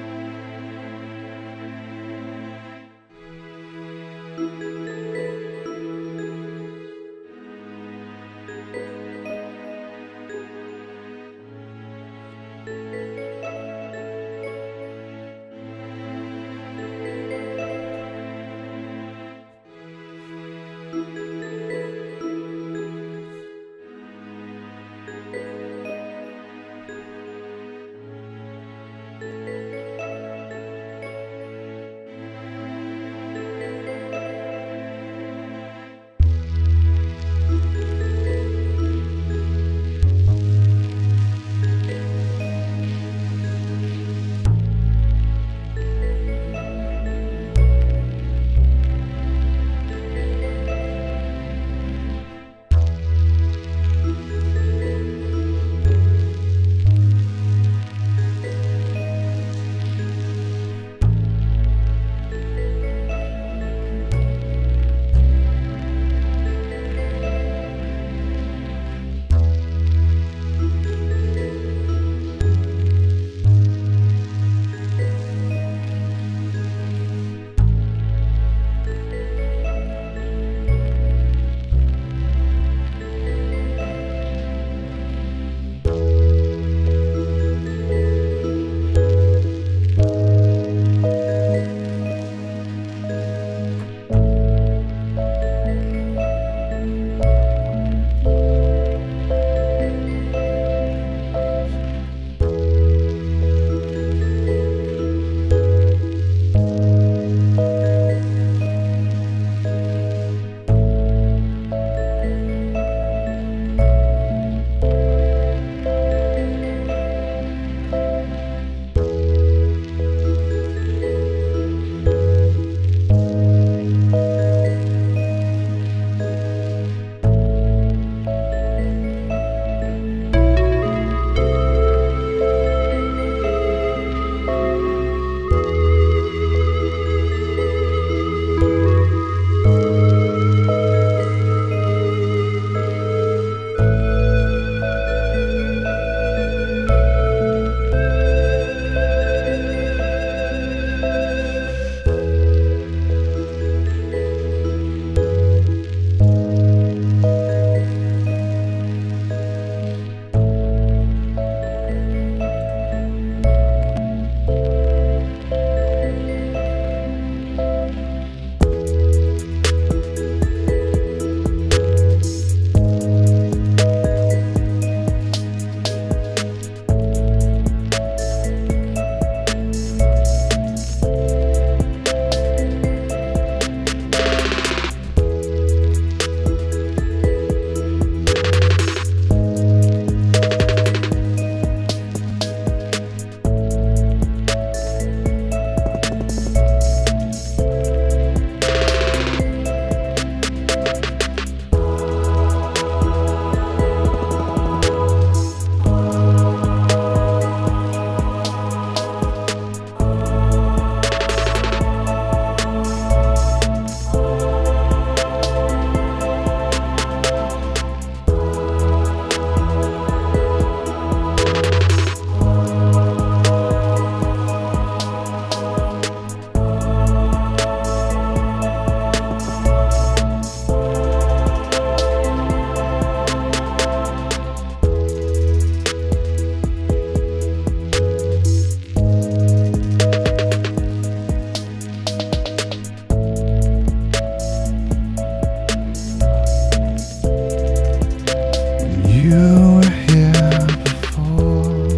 You were here before.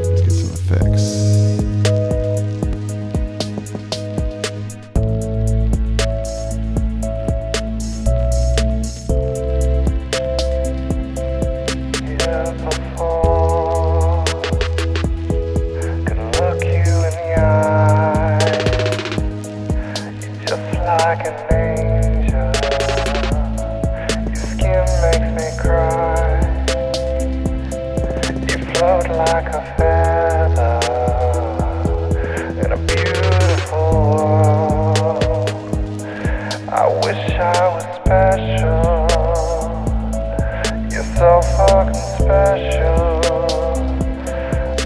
Let's get some effects. Here before, can look you in the eye. You're just like an angel. Your skin makes me cry. You float like a feather in a beautiful world. I wish I was special. You're so fucking special,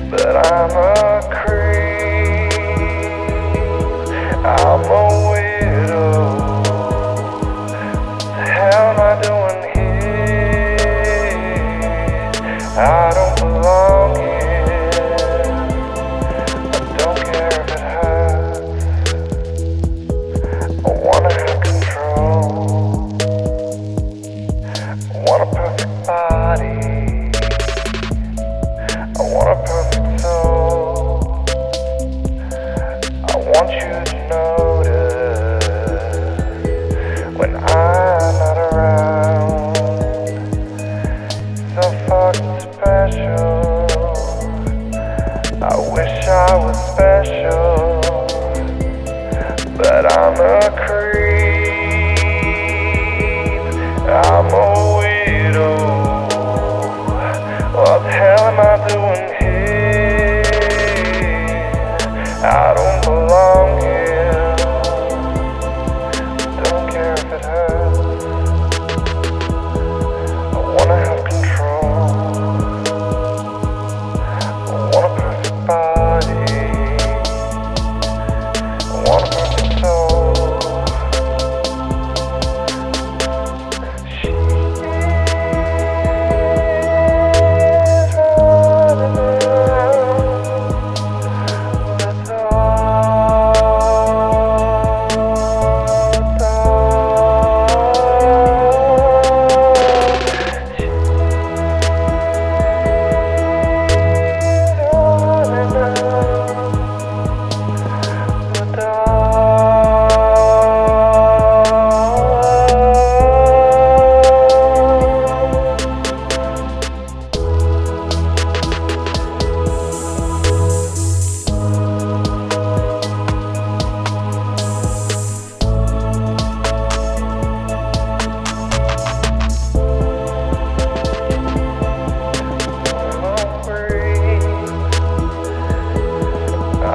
but I'm a creep. I'm a widow. What the hell am I doing here? I don't belong here. I don't care if it hurts. I wanna have control. I want a perfect body. I want a perfect soul. I want you to notice when I'm not around. So fucking special. I wish I was special, but I'm a creep. I'm a widow. What the hell am I doing here? I don't belong here. Don't care if it hurts. I wanna have control. I want a perfect body. I want a perfect soul.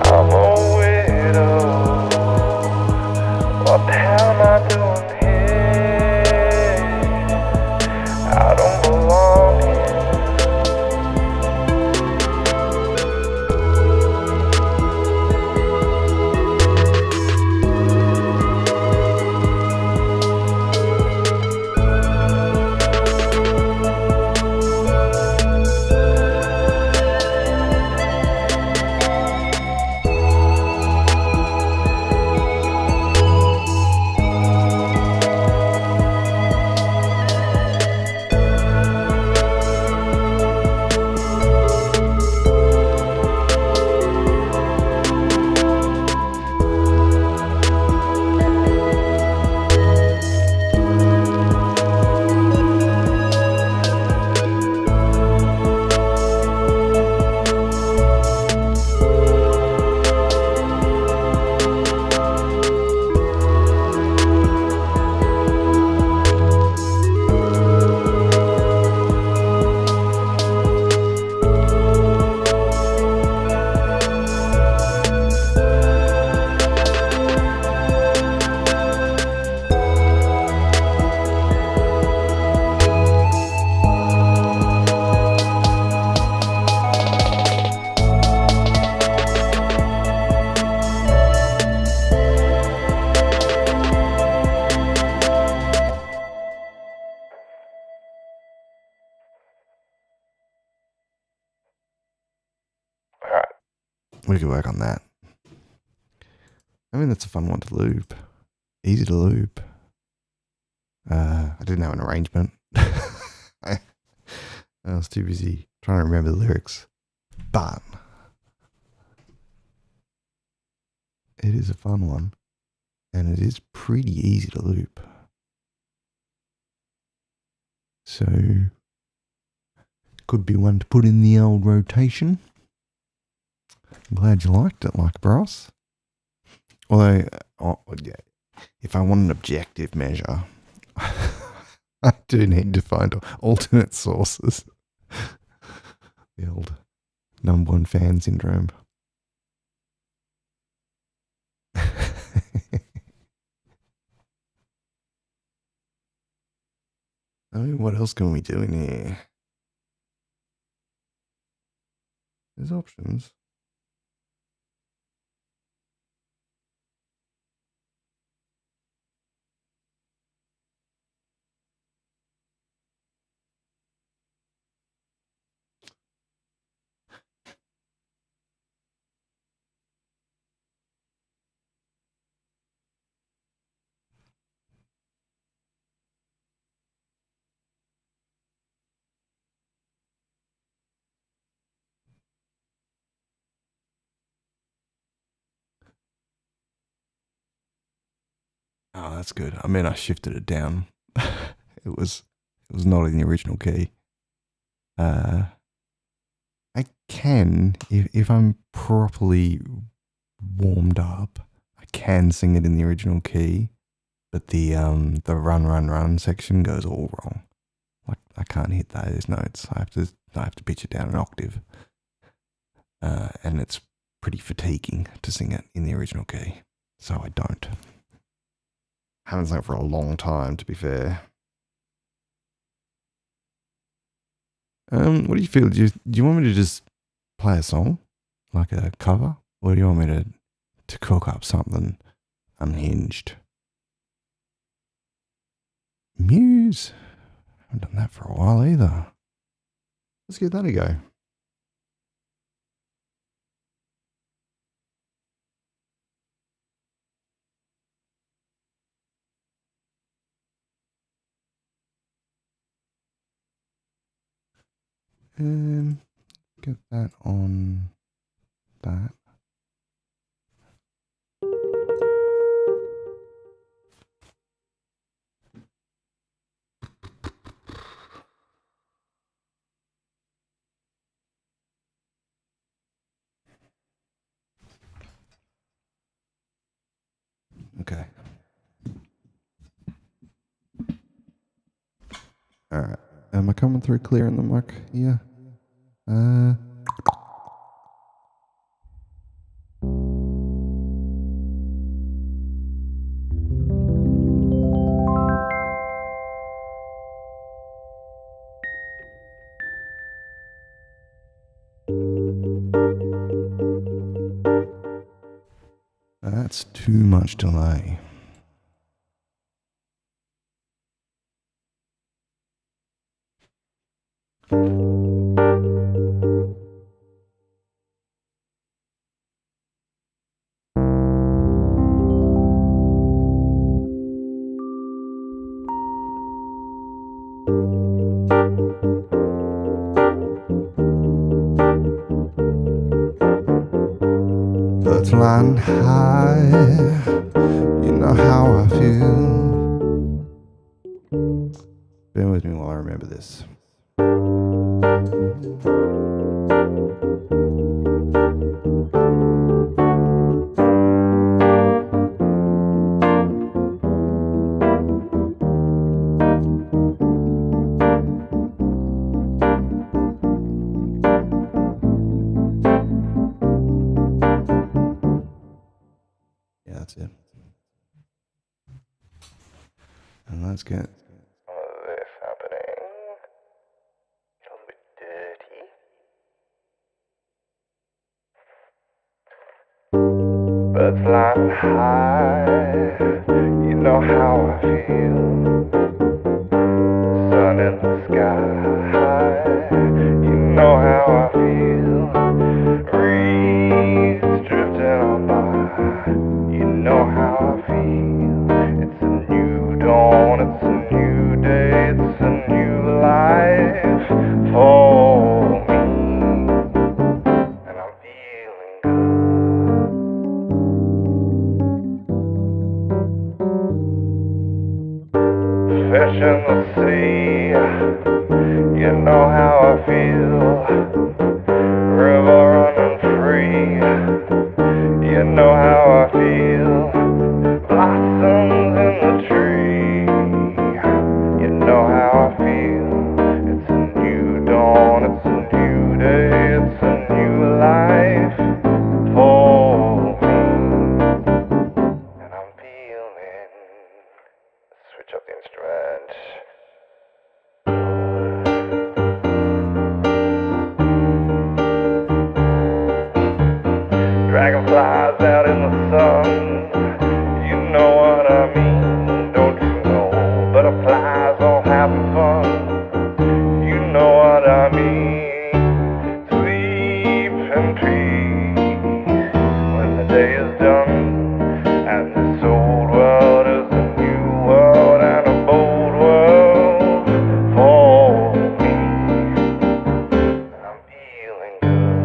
I'm a widow. What the hell am I doing here? I don't belong here. We could work on that. I mean, that's a fun one to loop. Easy to loop. I didn't have an arrangement. I was too busy trying to remember the lyrics. But it is a fun one, and it is pretty easy to loop. So, could be one to put in the old rotation. I'm glad you liked it, like Bros. Although, yeah, if I want an objective measure, I do need to find alternate sources. The old number one fan syndrome. I mean, what else can we do in here? There's options. Oh, that's good. I mean, I shifted it down. it was not in the original key. I can, if I'm properly warmed up, I can sing it in the original key, but the run section goes all wrong. Like I can't hit those notes. I have to pitch it down an octave, and it's pretty fatiguing to sing it in the original key. So I don't. Haven't sung it for a long time, to be fair. What do you feel? Do you want me to just play a song, like a cover, or do you want me to cook up something unhinged? Muse. I haven't done that for a while either. Let's give that a go. Get that on that. Okay. All right. Am I coming through clear in the mic? Yeah. That's too much delay. Birds flying high, you know how I feel. Bear with me while I remember this. Yeah, that's it. And let's get This happening. A little bit dirty. Birds flying high, you know how I feel. Sun in the sky, you know how I feel. Breeze drifting on by, you know how I feel. It's a new dawn, it's a new know how I feel. River running free. You know how I feel. Blossoms in the tree. You know how I feel. It's a new dawn, it's a new day, it's a new life for me. And I'm feeling. Switch up the instrument. Dragonflies out in the sun. You know what I mean, don't you know? Butterflies all having fun. You know what I mean. Sleep in peace when the day is done. And this old world is a new world and a bold world for me. And I'm feeling good.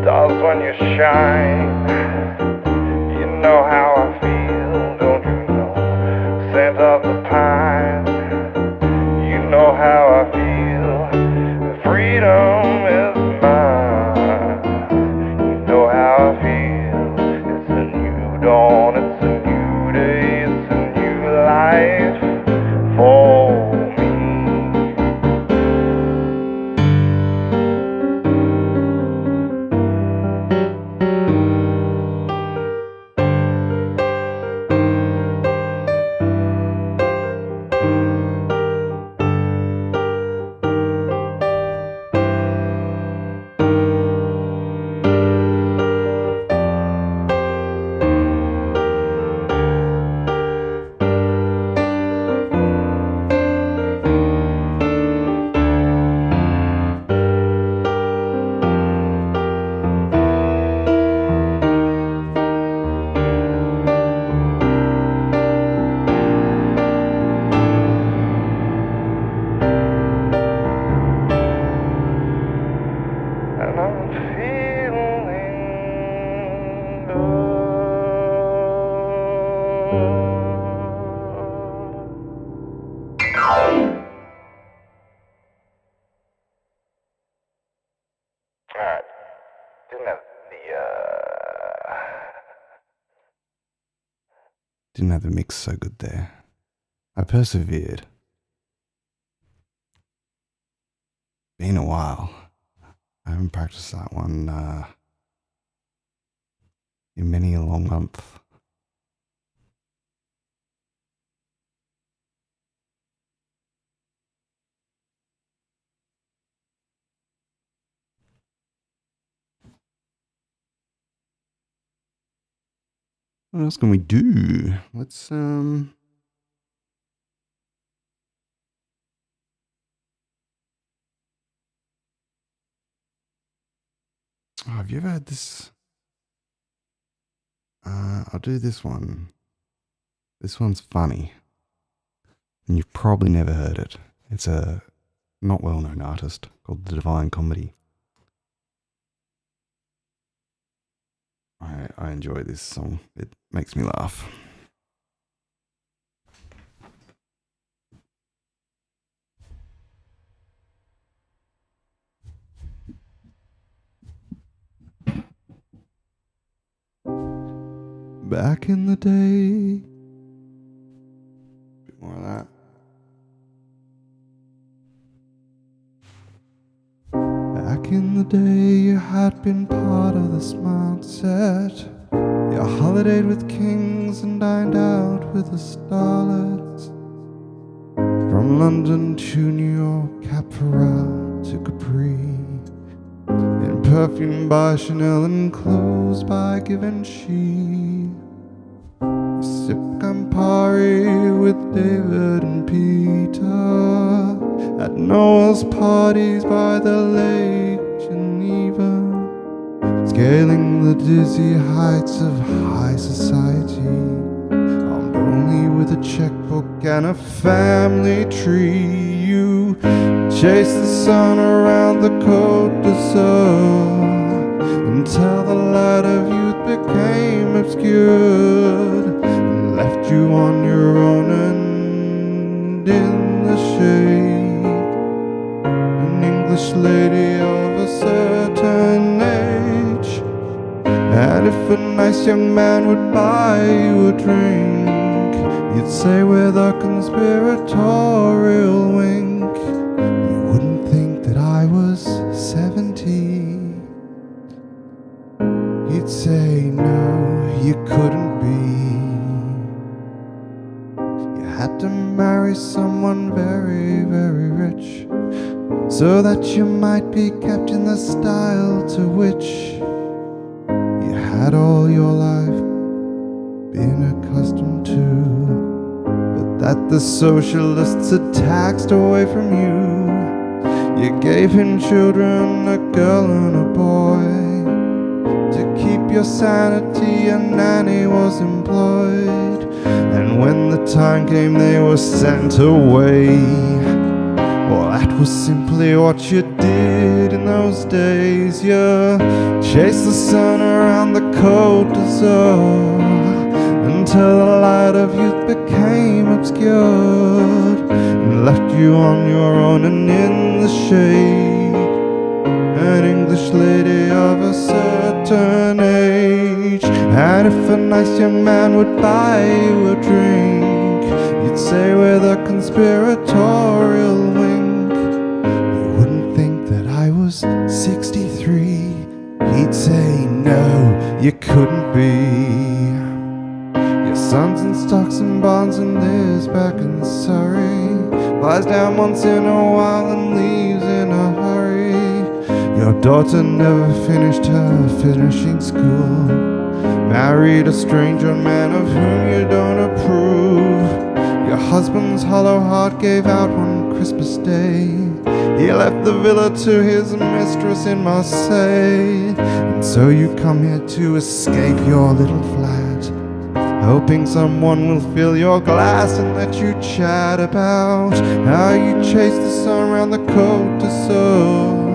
Stars when you shine. You know how I feel, don't you know? Scent of the pine. You know how I feel. Freedom is mine. You know how I feel. It's a new dawn, it's a new day, it's a new life for me. And I'm feeling good. Alright. Didn't have the mix so good there. I persevered. Been a while. I haven't practiced that one in many a long month. What else can we do? Let's Oh, have you ever had this? I'll do this one. This one's funny. And you've probably never heard it. It's a not well-known artist called The Divine Comedy. I enjoy this song. It makes me laugh. Back in the day. Bit more of that. Back in the day, you had been part of the smart set. You holidayed with kings and dined out with the starlets. From London to New York, Caporal to Capri. In perfume by Chanel and clothes by Givenchy. You sip Campari with David and Peter at Noel's parties by the Lake Geneva, scaling the dizzy heights of high society, armed only with a checkbook and a family tree. You chase the sun around the Côte d'Azur until the light of youth became obscured and left you on nice young man would buy you a drink, you'd say with a conspiratorial wink, you wouldn't think that I was 70. He'd say, no, you couldn't be. You had to marry someone very, very rich, so that you might be kept in the style to which you had all your life been accustomed to, but that the socialists had taxed away from you. You gave him children, a girl and a boy. To keep your sanity, a nanny was employed, and when the time came they were sent away. Well, that was simply what you did in those days. You chased the sun around the Côte d'Azur until the light of youth became obscured and left you on your own and in the shade, an English lady of a certain age. And if a nice young man would buy you a drink, you'd say with a conspiratorial wink, you wouldn't think that I was 63. He'd say, no, you couldn't be. Your son's in stocks and bonds and lives back in Surrey, flies down once in a while and leaves in a hurry. Your daughter never finished her finishing school, married a stranger man of whom you don't approve. Your husband's hollow heart gave out one Christmas Day. He left the villa to his mistress in Marseille, and so you come here to escape your little flat, hoping someone will fill your glass and let you chat about how you chased the sun around the Côte d'Azur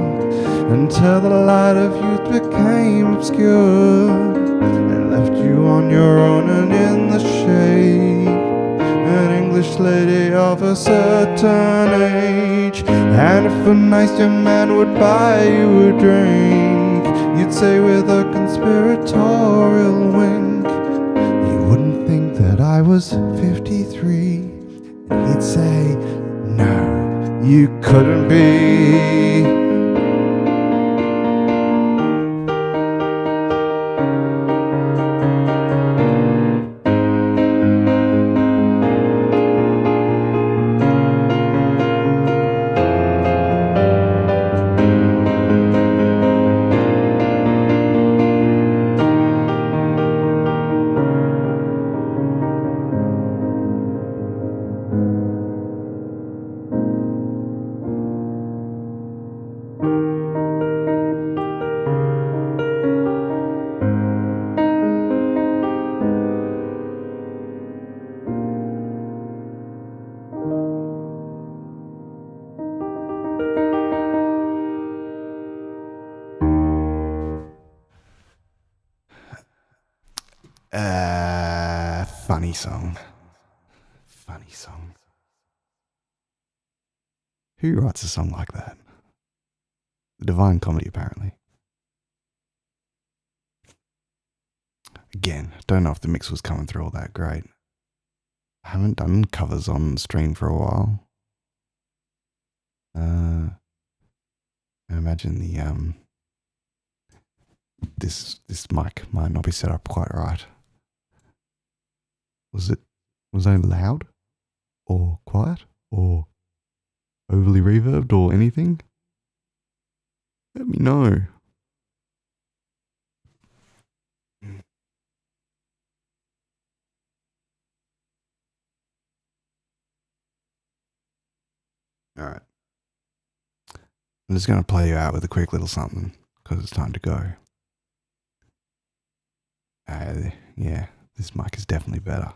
until the light of youth became obscured and left you on your own and in the shade, an English lady of a certain age. And if a nice young man would buy you a drink, you'd say with a conspiratorial wink, you wouldn't think that I was 53. And he'd say, no, you couldn't be. Funny song. Funny song. Who writes a song like that? The Divine Comedy, apparently. Again, don't know if the mix was coming through all that great. I haven't done covers on stream for a while. I imagine the this mic might not be set up quite right. Was I loud or quiet or overly reverbed or anything? Let me know. All right. I'm just going to play you out with a quick little something because it's time to go. Yeah, this mic is definitely better.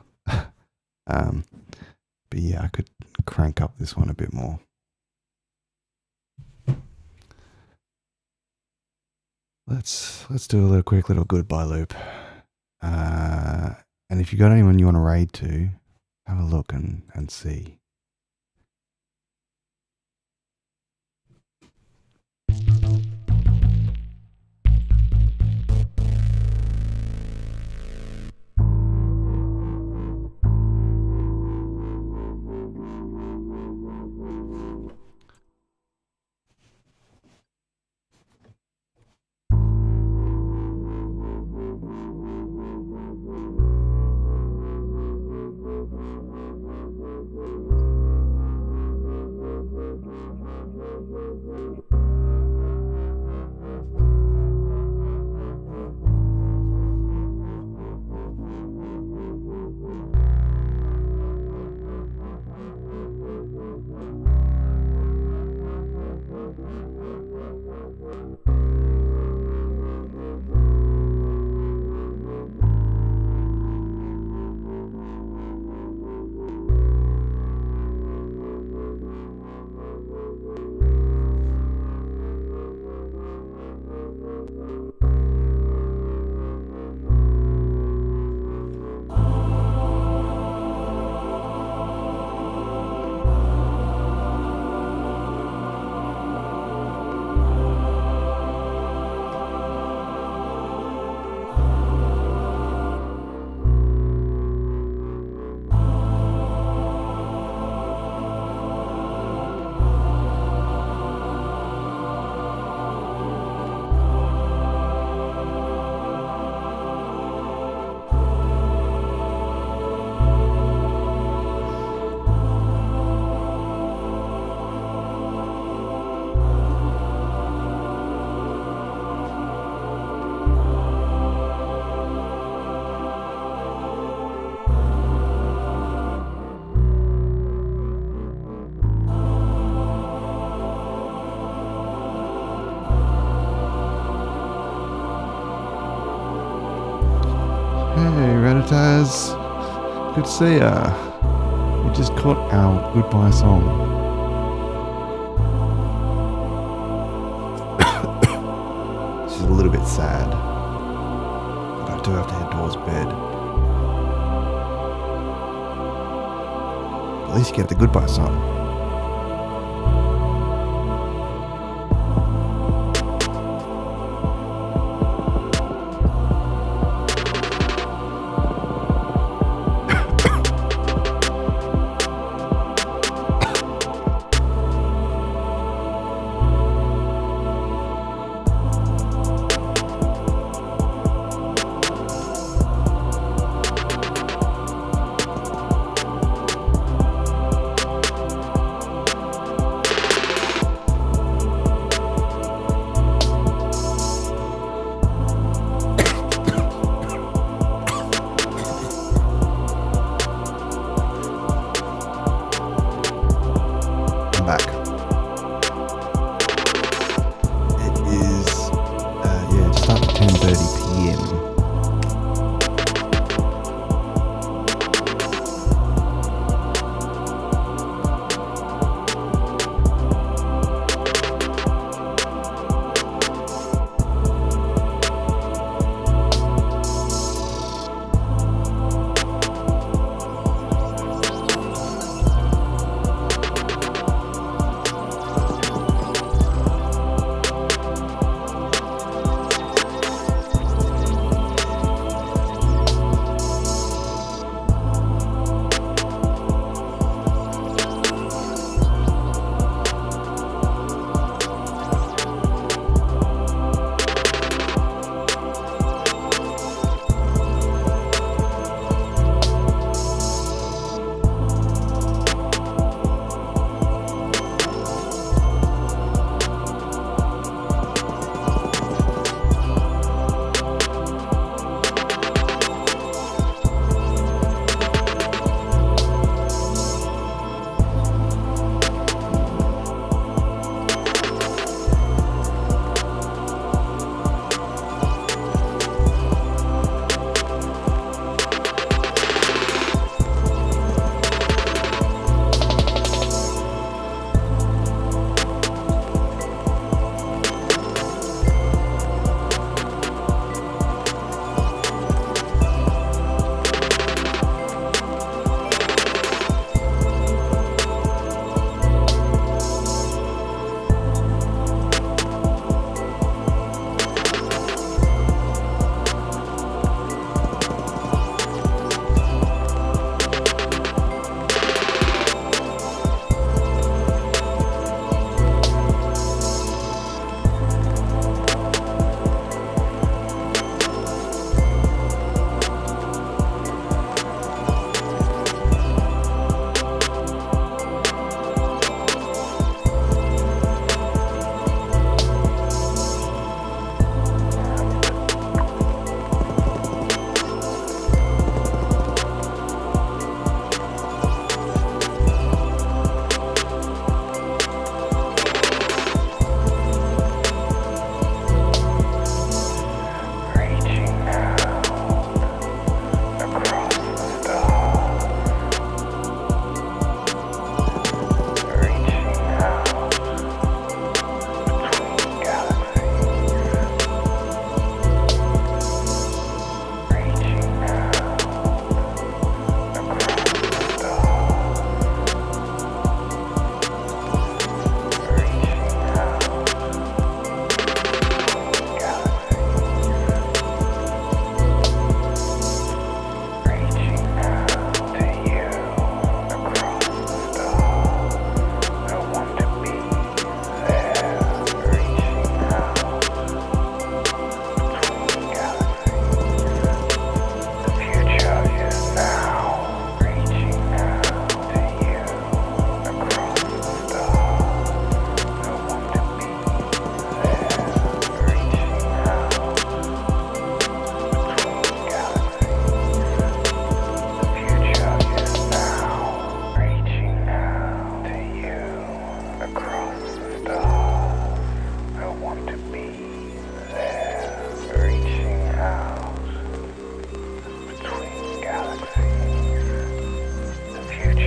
But yeah, I could crank up this one a bit more. Let's do a little quick little goodbye loop. And if you got anyone you want to raid to, have a look and see. guys. Good to see ya. We just caught our goodbye song. This is a little bit sad, but I do have to head towards bed. At least you get the goodbye song.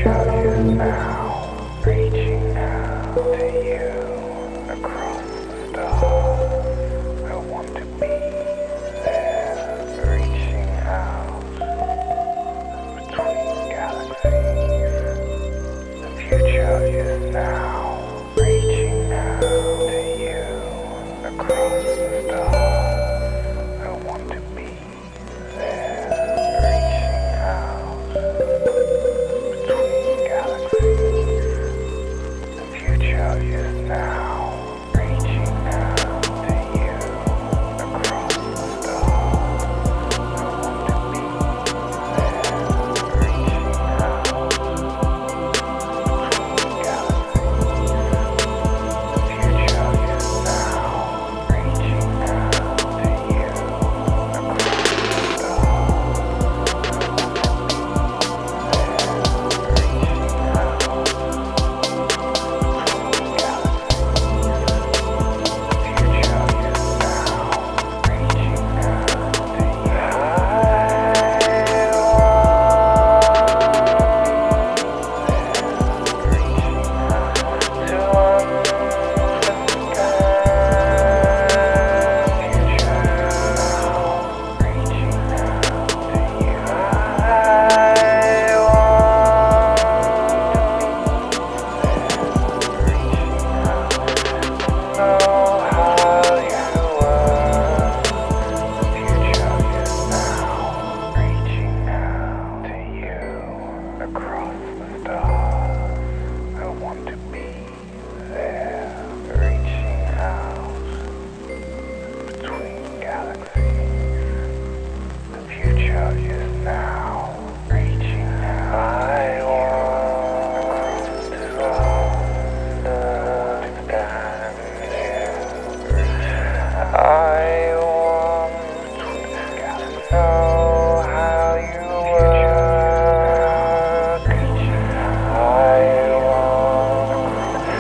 future is now, reaching out to you across the stars. I want to be there, reaching out between galaxies. The future is now, reaching out to you across the stars. I want to be there, reaching out between galaxies. The future is now, reaching out to you across the stars. I want to be there, reaching out between galaxies. The future is now, reaching out to you across the stars. Across the stars, I want to be there, reaching out between galaxies. The future is now, reaching out. I want to understand you. I want to know how you work. I want to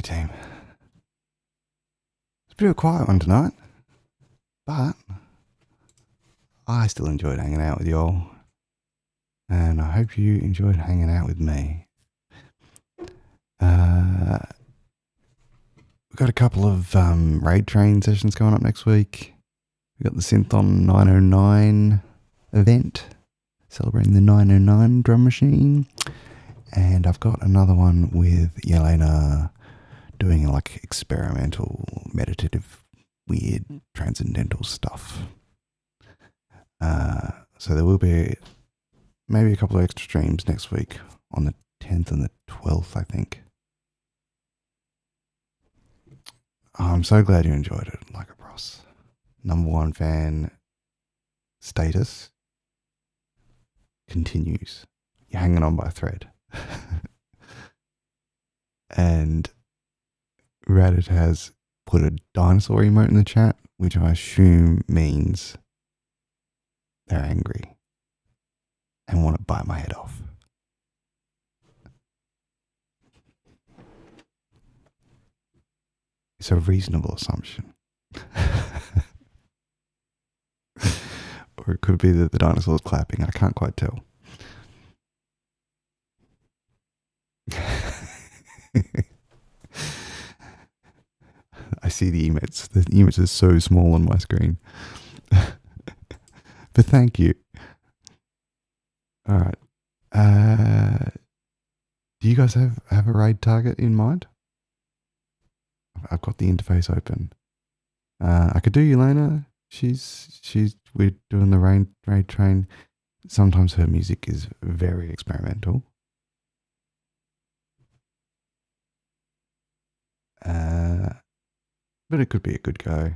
team. It's a bit of a quiet one tonight, but I still enjoyed hanging out with y'all, and I hope you enjoyed hanging out with me. We've got a couple of raid train sessions coming up next week. We've got the Synthon 909 event, celebrating the 909 drum machine. And I've got another one with Yelena doing like experimental, meditative, weird, transcendental stuff. So there will be maybe a couple of extra streams next week on the 10th and the 12th, I think. I'm so glad you enjoyed it, like a bros. #1 fan status continues. You're hanging on by a thread. And Reddit has put a dinosaur emote in the chat, which I assume means they're angry and want to bite my head off. It's a reasonable assumption. Or it could be that the dinosaur's clapping. I can't quite tell. I see the emotes. The emotes are so small on my screen. But thank you. All right. Do you guys have a raid target in mind? I've got the interface open. I could do Elena. We're doing the raid train. Sometimes her music is very experimental. But it could be a good go,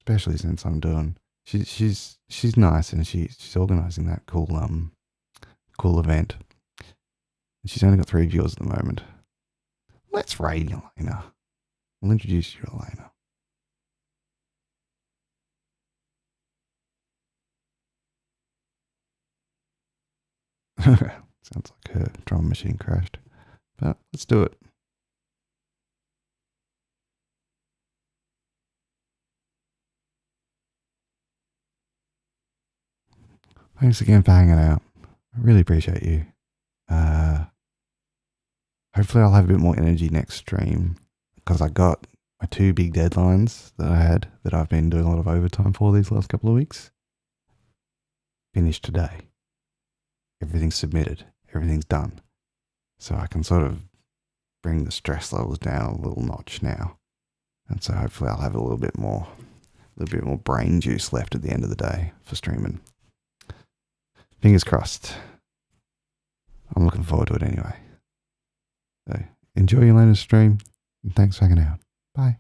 especially since I'm doing. She's nice, and she's organising that cool event. She's only got 3 viewers at the moment. Let's raid Elena. I'll introduce you to Elena. Sounds like her drum machine crashed, but let's do it. Thanks again for hanging out. I really appreciate you. Hopefully I'll have a bit more energy next stream, because I got my 2 big deadlines that I've been doing a lot of overtime for these last couple of weeks. Finished today. Everything's submitted. Everything's done. So I can sort of bring the stress levels down a little notch now. And so hopefully I'll have a little bit more brain juice left at the end of the day for streaming. Fingers crossed. I'm looking forward to it anyway. So enjoy Elena's stream, and thanks for hanging out. Bye.